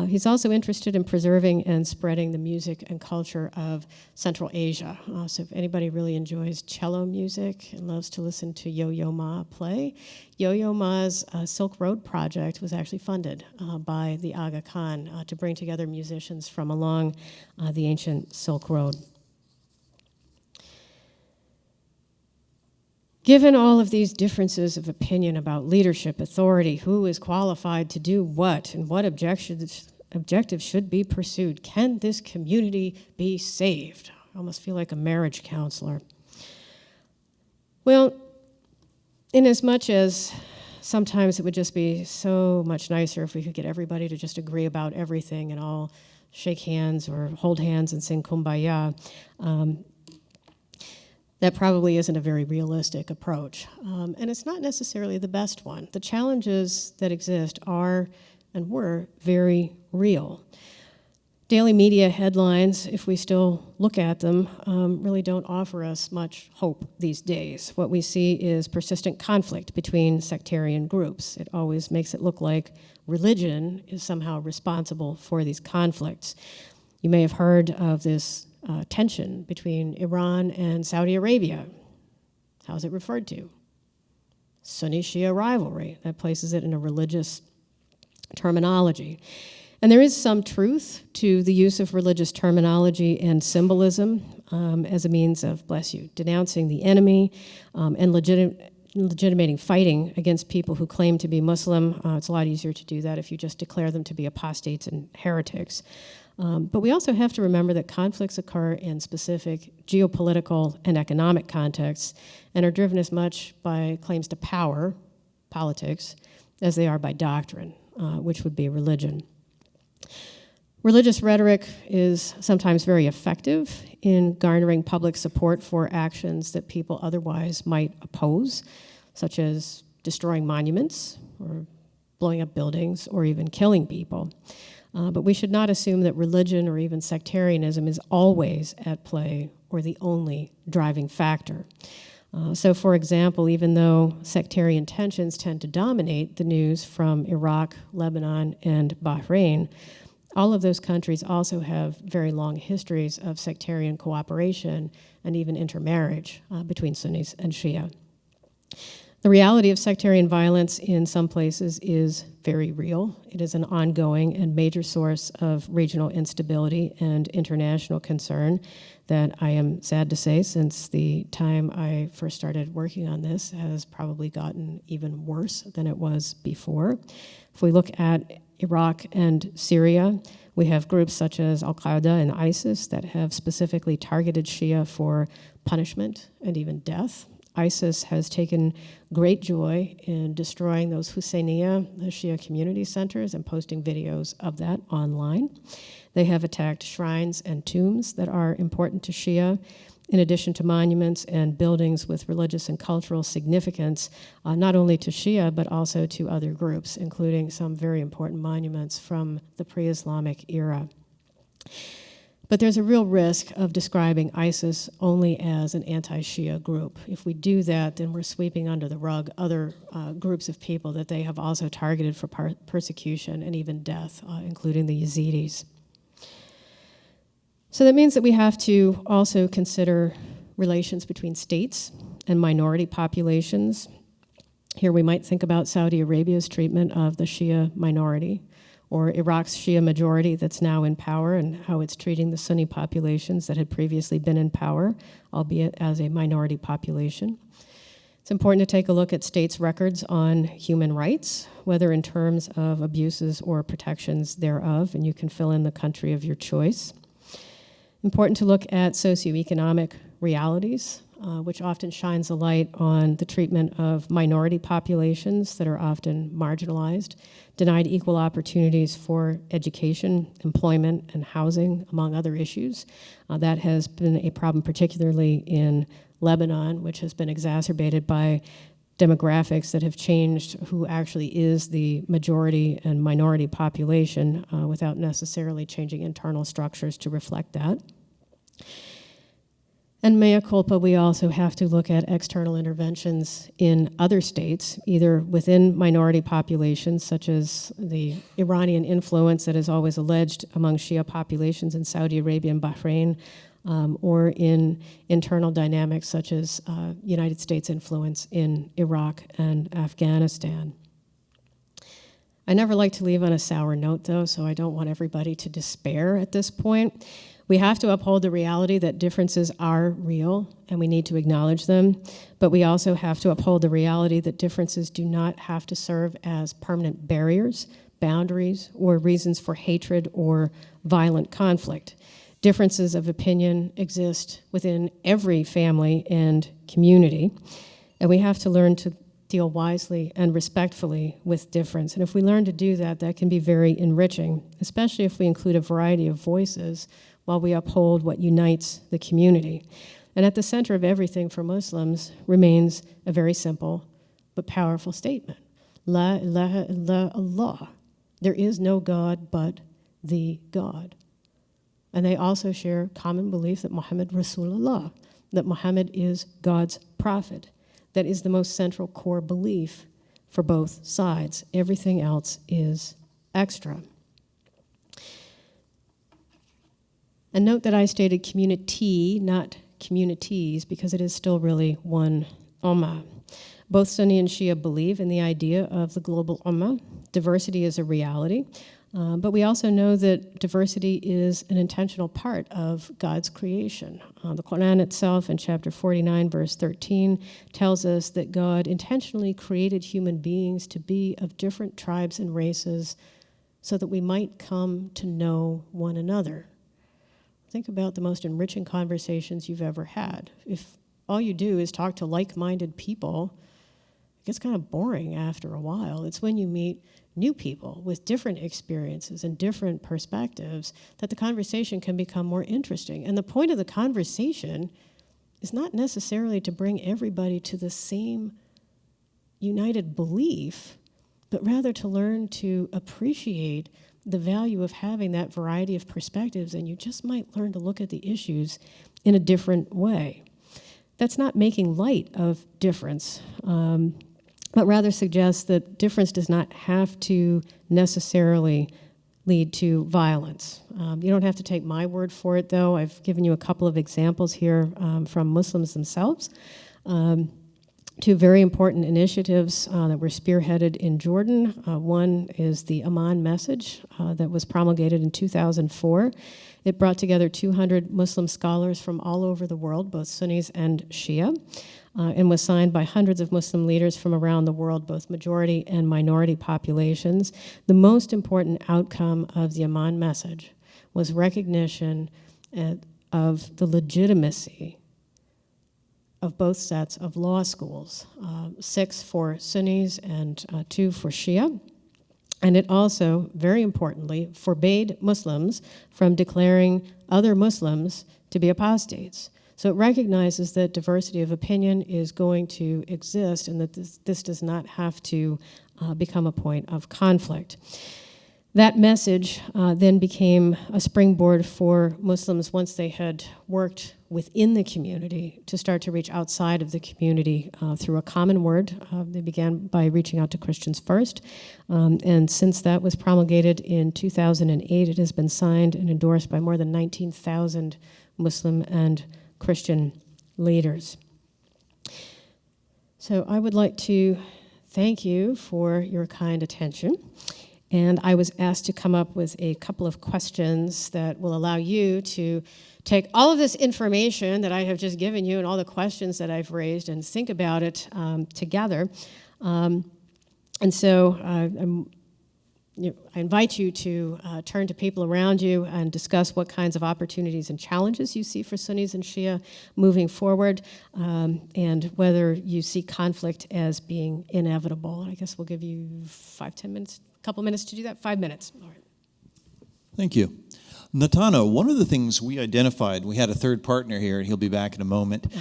He's also interested in preserving and spreading the music and culture of Central Asia. So if anybody really enjoys cello music and loves to listen to Yo-Yo Ma play, Yo-Yo Ma's Silk Road project was actually funded by the Aga Khan to bring together musicians from along the ancient Silk Road. Given all of these differences of opinion about leadership, authority, who is qualified to do what, and what objectives should be pursued, can this community be saved? I almost feel like a marriage counselor. Well, in as much as sometimes it would just be so much nicer if we could get everybody to just agree about everything and all shake hands or hold hands and sing Kumbaya, that probably isn't a very realistic approach. And it's not necessarily the best one. The challenges that exist are and were very real. Daily media headlines, if we still look at them, really don't offer us much hope these days. What we see is persistent conflict between sectarian groups. It always makes it look like religion is somehow responsible for these conflicts. You may have heard of this tension between Iran and Saudi Arabia. How's it referred to? Sunni-Shia rivalry. That places it in a religious terminology. And there is some truth to the use of religious terminology and symbolism as a means of, bless you, denouncing the enemy and legitimating fighting against people who claim to be Muslim. It's a lot easier to do that if you just declare them to be apostates and heretics. But we also have to remember that conflicts occur in specific geopolitical and economic contexts and are driven as much by claims to power, politics, as they are by doctrine, which would be religion. Religious rhetoric is sometimes very effective in garnering public support for actions that people otherwise might oppose, such as destroying monuments or blowing up buildings or even killing people. But we should not assume that religion or even sectarianism is always at play or the only driving factor. So, for example, even though sectarian tensions tend to dominate the news from Iraq, Lebanon, and Bahrain, all of those countries also have very long histories of sectarian cooperation and even intermarriage between Sunnis and Shia. The reality of sectarian violence in some places is very real. It is an ongoing and major source of regional instability and international concern that I am sad to say, since the time I first started working on this, has probably gotten even worse than it was before. If we look at Iraq and Syria. We have groups such as Al-Qaeda and ISIS that have specifically targeted Shia for punishment and even death. ISIS has taken great joy in destroying those Husseiniya, the Shia community centers, and posting videos of that online. They have attacked shrines and tombs that are important to Shia, in addition to monuments and buildings with religious and cultural significance, not only to Shia, but also to other groups, including some very important monuments from the pre-Islamic era. But there's a real risk of describing ISIS only as an anti-Shia group. If we do that, then we're sweeping under the rug other groups of people that they have also targeted for persecution and even death, including the Yazidis. So that means that we have to also consider relations between states and minority populations. Here we might think about Saudi Arabia's treatment of the Shia minority, or Iraq's Shia majority that's now in power and how it's treating the Sunni populations that had previously been in power, albeit as a minority population. It's important to take a look at states' records on human rights, whether in terms of abuses or protections thereof, and you can fill in the country of your choice. Important to look at socioeconomic realities, which often shines a light on the treatment of minority populations that are often marginalized, denied equal opportunities for education, employment, and housing, among other issues. That has been a problem particularly in Lebanon, which has been exacerbated by demographics that have changed who actually is the majority and minority population without necessarily changing internal structures to reflect that. And mea culpa, we also have to look at external interventions in other states, either within minority populations, such as the Iranian influence that is always alleged among Shia populations in Saudi Arabia and Bahrain, or in internal dynamics such as United States influence in Iraq and Afghanistan. I never like to leave on a sour note, though, so I don't want everybody to despair at this point. We have to uphold the reality that differences are real, and we need to acknowledge them, but we also have to uphold the reality that differences do not have to serve as permanent barriers, boundaries, or reasons for hatred or violent conflict. Differences of opinion exist within every family and community, and we have to learn to deal wisely and respectfully with difference. And if we learn to do that, that can be very enriching, especially if we include a variety of voices while we uphold what unites the community. And at the center of everything for Muslims remains a very simple but powerful statement. La ilaha illa Allah. There is no God but the God. And they also share common belief that Muhammad Rasulullah, that Muhammad is God's prophet. That is the most central core belief for both sides. Everything else is extra. And note that I stated community, not communities, because it is still really one ummah. Both Sunni and Shia believe in the idea of the global ummah. Diversity is a reality, but we also know that diversity is an intentional part of God's creation. The Quran itself in chapter 49, verse 13, tells us that God intentionally created human beings to be of different tribes and races so that we might come to know one another. Think about the most enriching conversations you've ever had. If all you do is talk to like-minded people, it gets kind of boring after a while. It's when you meet new people with different experiences and different perspectives that the conversation can become more interesting. And the point of the conversation is not necessarily to bring everybody to the same united belief, but rather to learn to appreciate the value of having that variety of perspectives, and you just might learn to look at the issues in a different way. That's not making light of difference, but rather suggests that difference does not have to necessarily lead to violence. You don't have to take my word for it, though. I've given you a couple of examples here from Muslims themselves. Two very important initiatives that were spearheaded in Jordan. One is the Amman message that was promulgated in 2004. It brought together 200 Muslim scholars from all over the world, both Sunnis and Shia, and was signed by hundreds of Muslim leaders from around the world, both majority and minority populations. The most important outcome of the Amman message was recognition of the legitimacy of both sets of law schools, 6 for Sunnis and 2 for Shia. And it also, very importantly, forbade Muslims from declaring other Muslims to be apostates. So it recognizes that diversity of opinion is going to exist and that this does not have to become a point of conflict. That message then became a springboard for Muslims once they had worked within the community to start to reach outside of the community through a common word. They began by reaching out to Christians first, and since that was promulgated in 2008, it has been signed and endorsed by more than 19,000 Muslim and Christian leaders. So I would like to thank you for your kind attention. And I was asked to come up with a couple of questions that will allow you to take all of this information that I have just given you and all the questions that I've raised and think about it together. I invite you to turn to people around you and discuss what kinds of opportunities and challenges you see for Sunnis and Shia moving forward, and whether you see conflict as being inevitable. I guess we'll give you 5-10 minutes. Couple minutes to do that? 5 minutes. All right. Thank you. Natana, one of the things we identified, we had a third partner here, and he'll be back in a moment,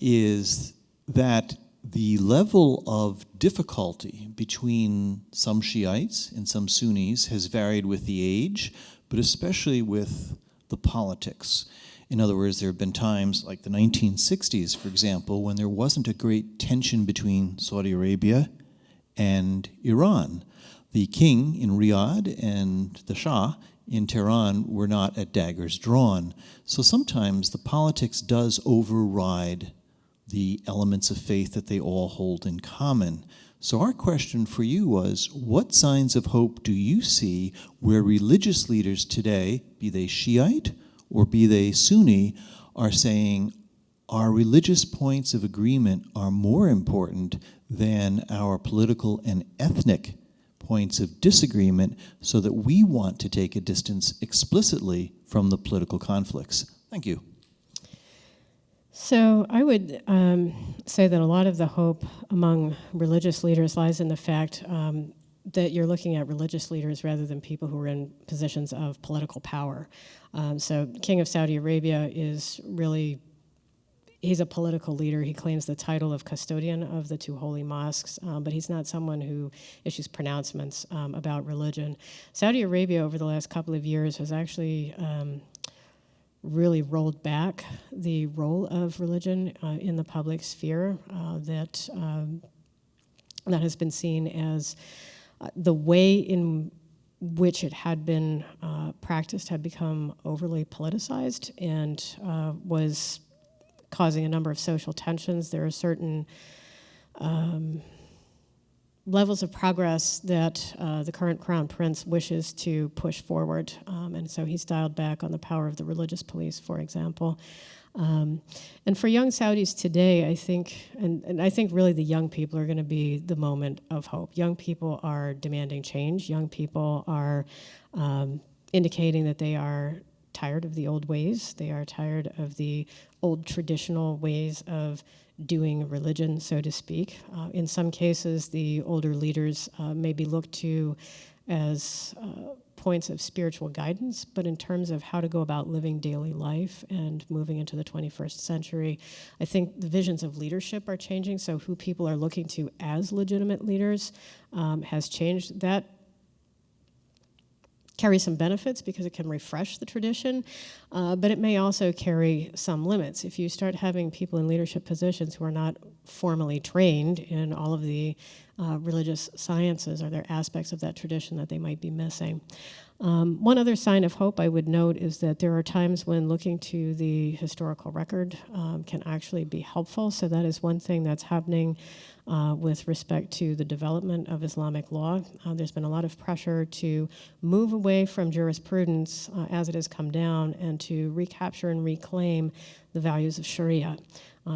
is that the level of difficulty between some Shiites and some Sunnis has varied with the age, but especially with the politics. In other words, there have been times, like the 1960s, for example, when there wasn't a great tension between Saudi Arabia and Iran. The king in Riyadh and the Shah in Tehran were not at daggers drawn. So sometimes the politics does override the elements of faith that they all hold in common. So our question for you was, what signs of hope do you see where religious leaders today, be they Shiite or be they Sunni, are saying our religious points of agreement are more important than our political and ethnic points of disagreement, so that we want to take a distance explicitly from the political conflicts? Thank you. So I would say that a lot of the hope among religious leaders lies in the fact that you're looking at religious leaders rather than people who are in positions of political power. So King of Saudi Arabia is really, he's a political leader. He claims the title of custodian of the 2 holy mosques, but he's not someone who issues pronouncements about religion. Saudi Arabia over the last couple of years has actually really rolled back the role of religion in the public sphere that has been seen as the way in which it had been practiced had become overly politicized and was causing a number of social tensions. There are certain levels of progress that the current crown prince wishes to push forward, and so he's dialed back on the power of the religious police, for example. And for young Saudis today, I think, and I think really the young people are going to be the moment of hope. Young people are demanding change. Young people are indicating that they are tired of the old ways. They are tired of the old traditional ways of doing religion, so to speak. In some cases, the older leaders may be looked to as points of spiritual guidance, but in terms of how to go about living daily life and moving into the 21st century, I think the visions of leadership are changing, so who people are looking to as legitimate leaders has changed. That carries some benefits because it can refresh the tradition, but it may also carry some limits. If you start having people in leadership positions who are not formally trained in all of the religious sciences, are there aspects of that tradition that they might be missing? One other sign of hope I would note is that there are times when looking to the historical record can actually be helpful. So that is one thing that's happening with respect to the development of Islamic law. There's been a lot of pressure to move away from jurisprudence as it has come down and to recapture and reclaim the values of Sharia,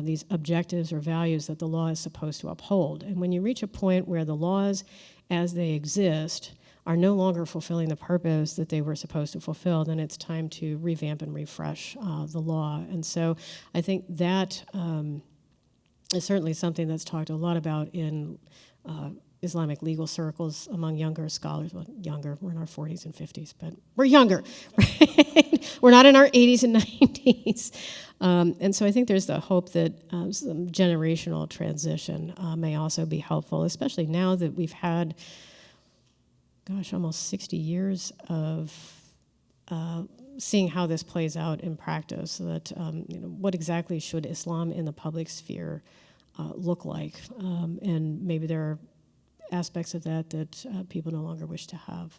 these objectives or values that the law is supposed to uphold. And when you reach a point where the laws as they exist are no longer fulfilling the purpose that they were supposed to fulfill, then it's time to revamp and refresh the law. And so I think that is certainly something that's talked a lot about in Islamic legal circles among younger scholars. Well, younger, we're in our 40s and 50s, but we're younger, right? We're not in our 80s and 90s. And so I think there's the hope that some generational transition may also be helpful, especially now that we've had almost 60 years of seeing how this plays out in practice. So that what exactly should Islam in the public sphere look like? And maybe there are aspects of that that people no longer wish to have.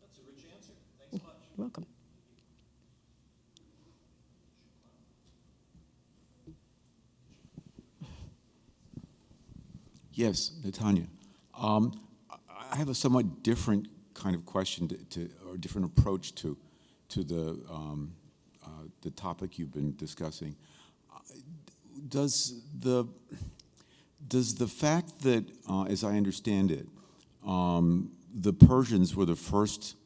That's a rich answer. Thanks much. You're welcome. Yes, Natanya. I have a somewhat different kind of question or different approach to the topic you've been discussing. Does the fact that, as I understand it, the Persians were the first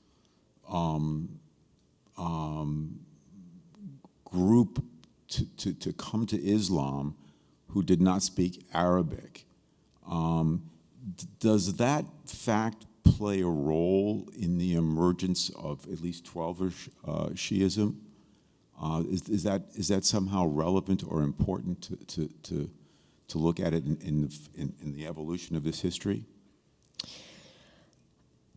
group to come to Islam who did not speak Arabic, does that fact play a role in the emergence of at least 12-ish Shiism? Is that somehow relevant or important to look at it in the evolution of this history?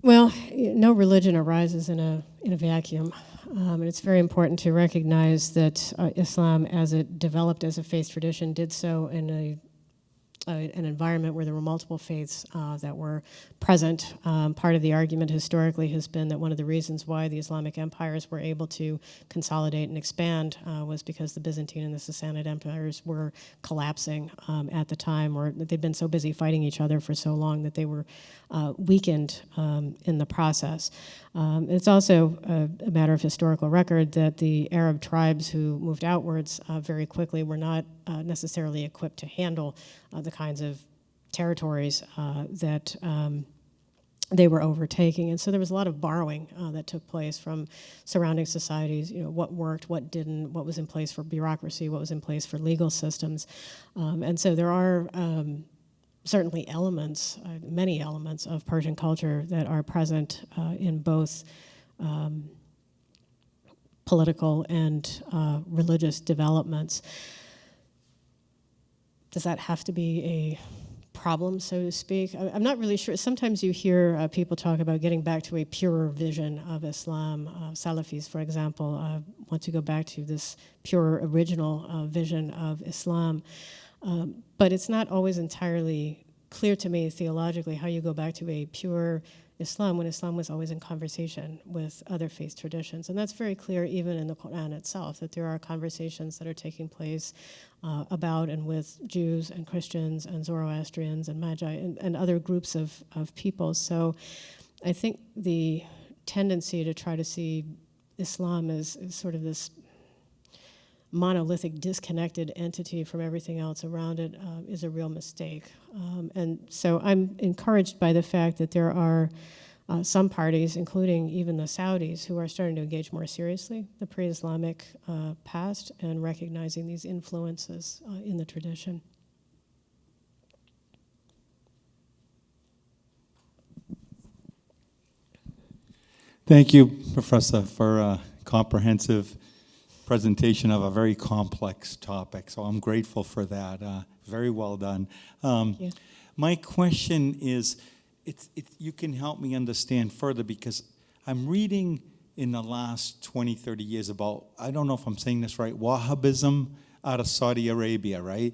Well, no religion arises in a vacuum, and it's very important to recognize that Islam, as it developed as a faith tradition, did so in an environment where there were multiple faiths that were present. Part of the argument historically has been that one of the reasons why the Islamic empires were able to consolidate and expand was because the Byzantine and the Sassanid empires were collapsing at the time, or that they'd been so busy fighting each other for so long that they were weakened in the process. It's also a matter of historical record that the Arab tribes who moved outwards very quickly were not necessarily equipped to handle the kinds of territories that they were overtaking. And so there was a lot of borrowing that took place from surrounding societies, what worked, what didn't, what was in place for bureaucracy, what was in place for legal systems. And so there are certainly elements, many elements of Persian culture that are present in both political and religious developments. Does that have to be a problem, so to speak? I'm not really sure. Sometimes you hear people talk about getting back to a purer vision of Islam. Salafis, for example, want to go back to this pure original vision of Islam. But it's not always entirely clear to me theologically how you go back to a pure Islam when Islam was always in conversation with other faith traditions. And that's very clear even in the Quran itself, that there are conversations that are taking place about and with Jews and Christians and Zoroastrians and Magi and other groups of people. So I think the tendency to try to see Islam as sort of this monolithic, disconnected entity from everything else around it is a real mistake. And so I'm encouraged by the fact that there are some parties, including even the Saudis, who are starting to engage more seriously the pre-Islamic past and recognizing these influences in the tradition. Thank you, Professor, for a comprehensive presentation of a very complex topic. So I'm grateful for that. Very well done. Thank you. My question is, you can help me understand further, because I'm reading in the last 20, 30 years about, I don't know if I'm saying this right, Wahhabism out of Saudi Arabia, right?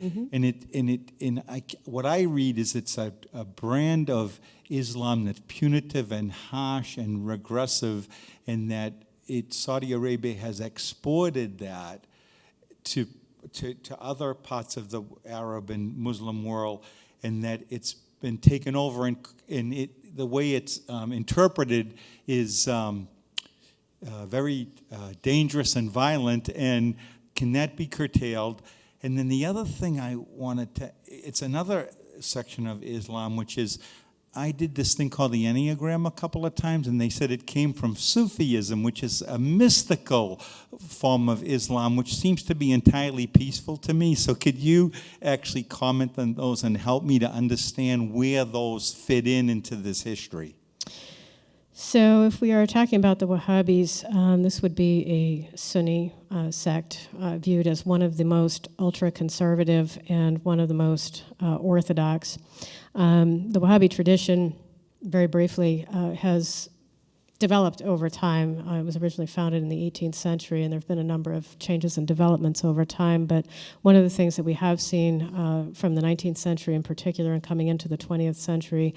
What I read is it's a brand of Islam that's punitive and harsh and regressive, and that Saudi Arabia has exported that to other parts of the Arab and Muslim world, and that it's been taken over, and the way it's interpreted is very dangerous and violent, and can that be curtailed? And then the other thing I wanted to, it's another section of Islam, which is, I did this thing called the Enneagram a couple of times, and they said it came from Sufism, which is a mystical form of Islam, which seems to be entirely peaceful to me. So could you actually comment on those and help me to understand where those fit into this history? So if we are talking about the Wahhabis, this would be a Sunni sect viewed as one of the most ultra-conservative and one of the most orthodox. The Wahhabi tradition, very briefly, has developed over time. It was originally founded in the 18th century, and there have been a number of changes and developments over time. But one of the things that we have seen from the 19th century in particular and coming into the 20th century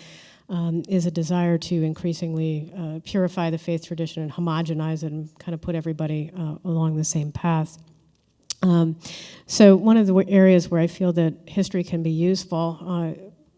is a desire to increasingly purify the faith tradition and homogenize it and kind of put everybody along the same path. So one of the areas where I feel that history can be useful,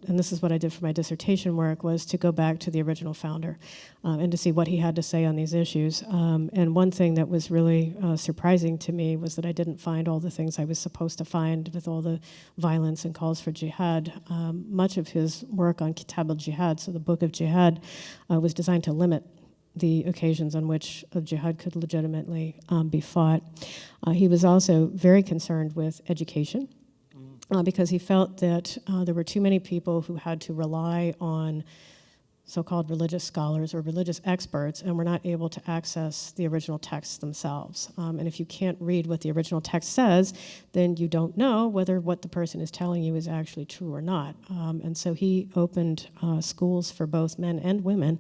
and this is what I did for my dissertation work, was to go back to the original founder and to see what he had to say on these issues. And one thing that was really surprising to me was that I didn't find all the things I was supposed to find with all the violence and calls for jihad. Much of his work on Kitab al-Jihad, so the book of jihad, was designed to limit the occasions on which a jihad could legitimately be fought. He was also very concerned with education. Because he felt that there were too many people who had to rely on so-called religious scholars or religious experts and were not able to access the original texts themselves. And if you can't read what the original text says, then you don't know whether what the person is telling you is actually true or not. And so he opened schools for both men and women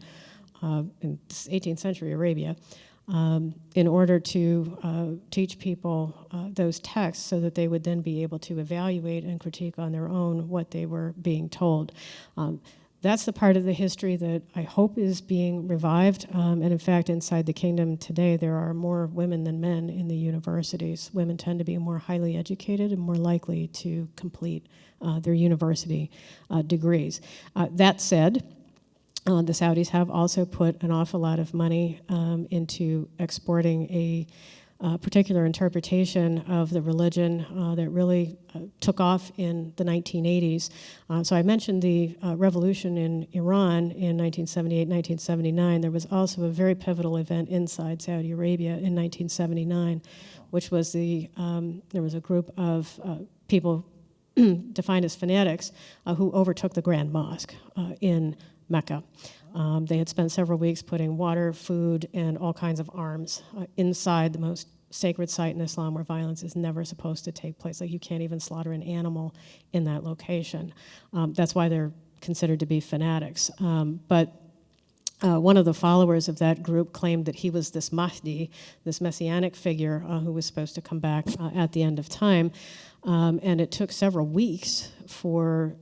in 18th century Arabia, in order to teach people those texts so that they would then be able to evaluate and critique on their own what they were being told. That's the part of the history that I hope is being revived. And in fact, inside the kingdom today, there are more women than men in the universities. Women tend to be more highly educated and more likely to complete their university degrees. That said, the Saudis have also put an awful lot of money into exporting a particular interpretation of the religion that really took off in the 1980s. So I mentioned the revolution in Iran in 1978, 1979. There was also a very pivotal event inside Saudi Arabia in 1979, which was there was a group of people defined as fanatics who overtook the Grand Mosque in Mecca. They had spent several weeks putting water, food, and all kinds of arms inside the most sacred site in Islam where violence is never supposed to take place. Like, you can't even slaughter an animal in that location. That's why they're considered to be fanatics. But one of the followers of that group claimed that he was this Mahdi, this messianic figure who was supposed to come back at the end of time. And it took several weeks for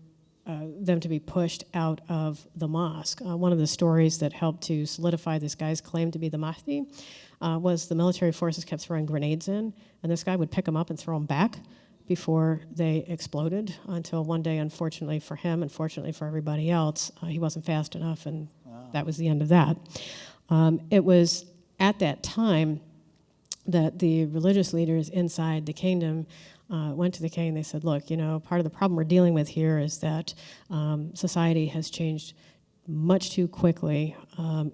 them to be pushed out of the mosque. One of the stories that helped to solidify this guy's claim to be the Mahdi was the military forces kept throwing grenades in, and this guy would pick them up and throw them back before they exploded, until one day, unfortunately for him, unfortunately for everybody else, he wasn't fast enough, and that was the end of that. It was at that time that the religious leaders inside the kingdom went to the king and they said, look, part of the problem we're dealing with here is that society has changed much too quickly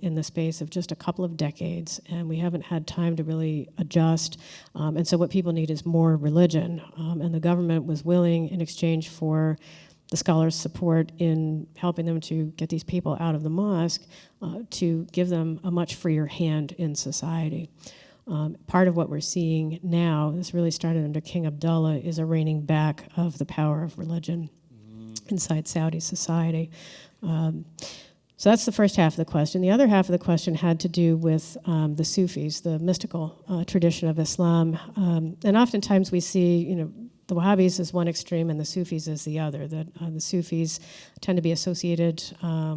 in the space of just a couple of decades, and we haven't had time to really adjust. And so what people need is more religion. And the government was willing, in exchange for the scholars' support in helping them to get these people out of the mosque, to give them a much freer hand in society. Part of what we're seeing now, this really started under King Abdullah, is a reining back of the power of religion inside Saudi society. So that's the first half of the question. The other half of the question had to do with the Sufis, the mystical tradition of Islam. And oftentimes we see, the Wahhabis is one extreme and the Sufis is the other. That the Sufis tend to be associated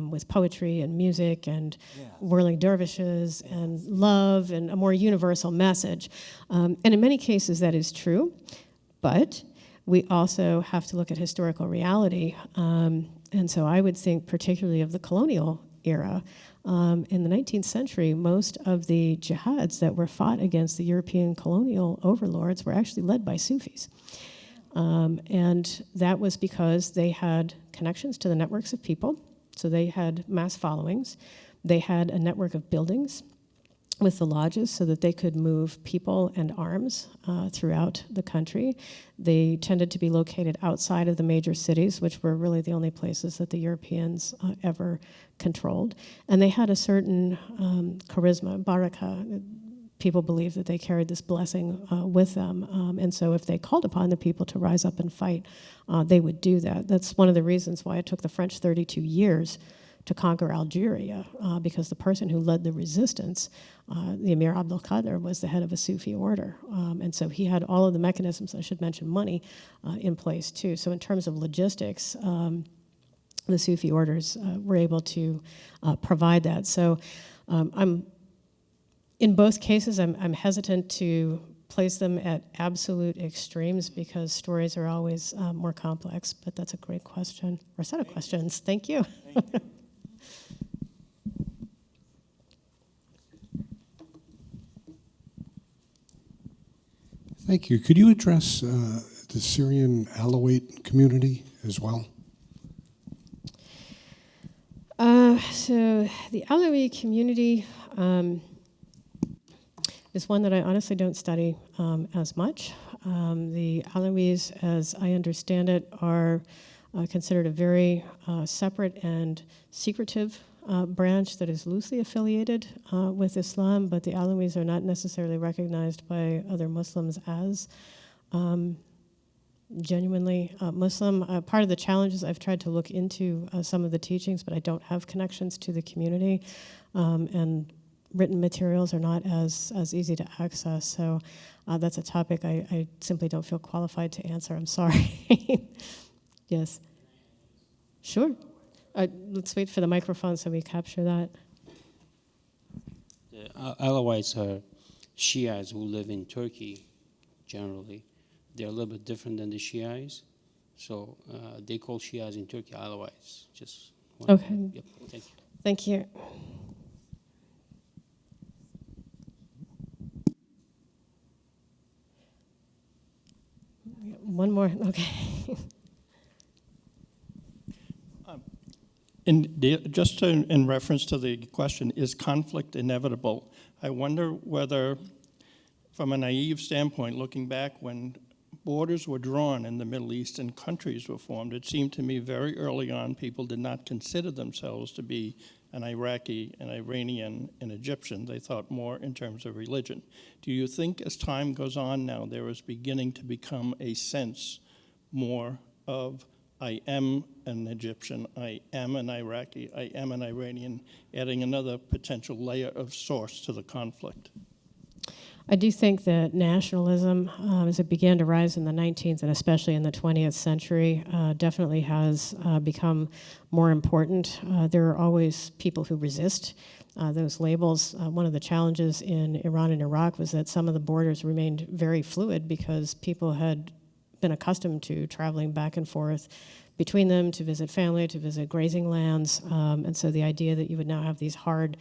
with poetry and music and whirling dervishes and love and a more universal message. And in many cases that is true, but we also have to look at historical reality. And so I would think particularly of the colonial era. In the 19th century, most of the jihads that were fought against the European colonial overlords were actually led by Sufis. And that was because they had connections to the networks of people, so they had mass followings. They had a network of buildings with the lodges so that they could move people and arms throughout the country. They tended to be located outside of the major cities, which were really the only places that the Europeans ever controlled. And they had a certain charisma, baraka. People believed that they carried this blessing with them. And so if they called upon the people to rise up and fight, they would do that. That's one of the reasons why it took the French 32 years to conquer Algeria, because the person who led the resistance, the Emir Abdul Qadir, was the head of a Sufi order. And so he had all of the mechanisms, I should mention money, in place too. So in terms of logistics, the Sufi orders were able to provide that. So in both cases, I'm hesitant to place them at absolute extremes because stories are always more complex, but that's a great question, or a set of questions. Thank you. Thank you. Thank you. Could you address the Syrian Alawite community as well? So the Alawi community is one that I honestly don't study as much. The Alawis, as I understand it, are considered a very separate and secretive branch that is loosely affiliated with Islam, but the Alawis are not necessarily recognized by other Muslims as genuinely Muslim. Part of the challenges, I've tried to look into some of the teachings, but I don't have connections to the community, and written materials are not as easy to access. So that's a topic I simply don't feel qualified to answer. I'm sorry. Yes. Sure. Let's wait for the microphone so we capture that. The Alawites are Shias who live in Turkey, generally. They're a little bit different than the Shiites. So they call Shias in Turkey Alawites. Just okay. Yep. Thank you. Thank you. One more. Okay. In reference to the question, is conflict inevitable? I wonder whether, from a naive standpoint, looking back when borders were drawn in the Middle East and countries were formed, it seemed to me very early on people did not consider themselves to be an Iraqi, an Iranian, an Egyptian. They thought more in terms of religion. Do you think as time goes on now, there is beginning to become a sense more of I am an Egyptian, I am an Iraqi, I am an Iranian, adding another potential layer of source to the conflict? I do think that nationalism, as it began to rise in the 19th and especially in the 20th century, definitely has become more important. There are always people who resist those labels. One of the challenges in Iran and Iraq was that some of the borders remained very fluid because people had been accustomed to traveling back and forth between them to visit family, to visit grazing lands. And so the idea that you would now have these hard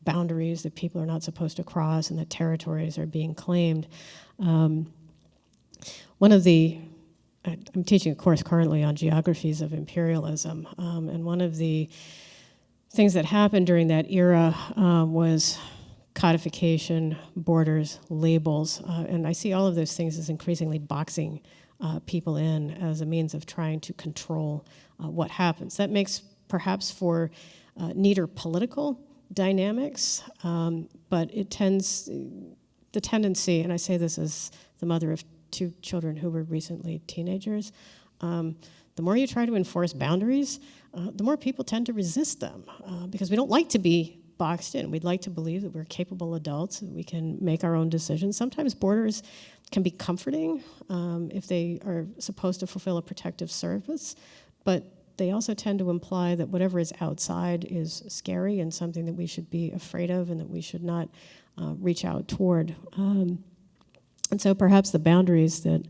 boundaries that people are not supposed to cross and that territories are being claimed. I'm teaching a course currently on geographies of imperialism, and one of the things that happened during that era was codification, borders, labels, and I see all of those things as increasingly boxing people in as a means of trying to control what happens. That makes perhaps for neater political dynamics, but the tendency, and I say this as the mother of 2 children who were recently teenagers, the more you try to enforce boundaries, the more people tend to resist them because we don't like to be boxed in. We'd like to believe that we're capable adults, that we can make our own decisions. Sometimes borders can be comforting if they are supposed to fulfill a protective service, but they also tend to imply that whatever is outside is scary and something that we should be afraid of and that we should not reach out toward. And so perhaps the boundaries that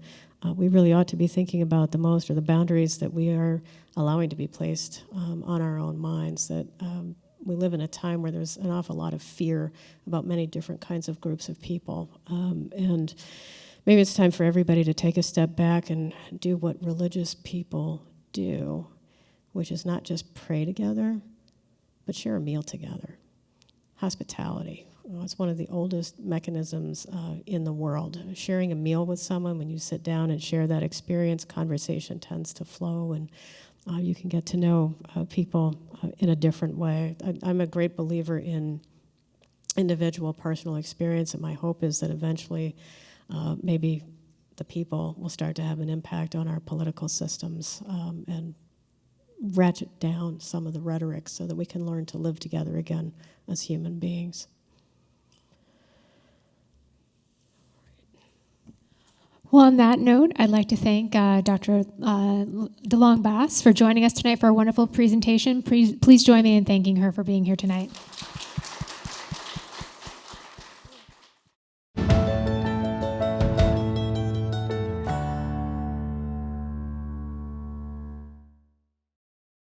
we really ought to be thinking about the most are the boundaries that we are allowing to be placed on our own minds, that we live in a time where there's an awful lot of fear about many different kinds of groups of people. And maybe it's time for everybody to take a step back and do what religious people do, which is not just pray together, but share a meal together. Hospitality. Well, it's one of the oldest mechanisms in the world. Sharing a meal with someone, when you sit down and share that experience, conversation tends to flow, and you can get to know people in a different way. I'm a great believer in individual personal experience, and my hope is that eventually maybe the people will start to have an impact on our political systems and ratchet down some of the rhetoric so that we can learn to live together again as human beings. Well, on that note, I'd like to thank Dr. DeLong-Bas for joining us tonight for a wonderful presentation. Please join me in thanking her for being here tonight.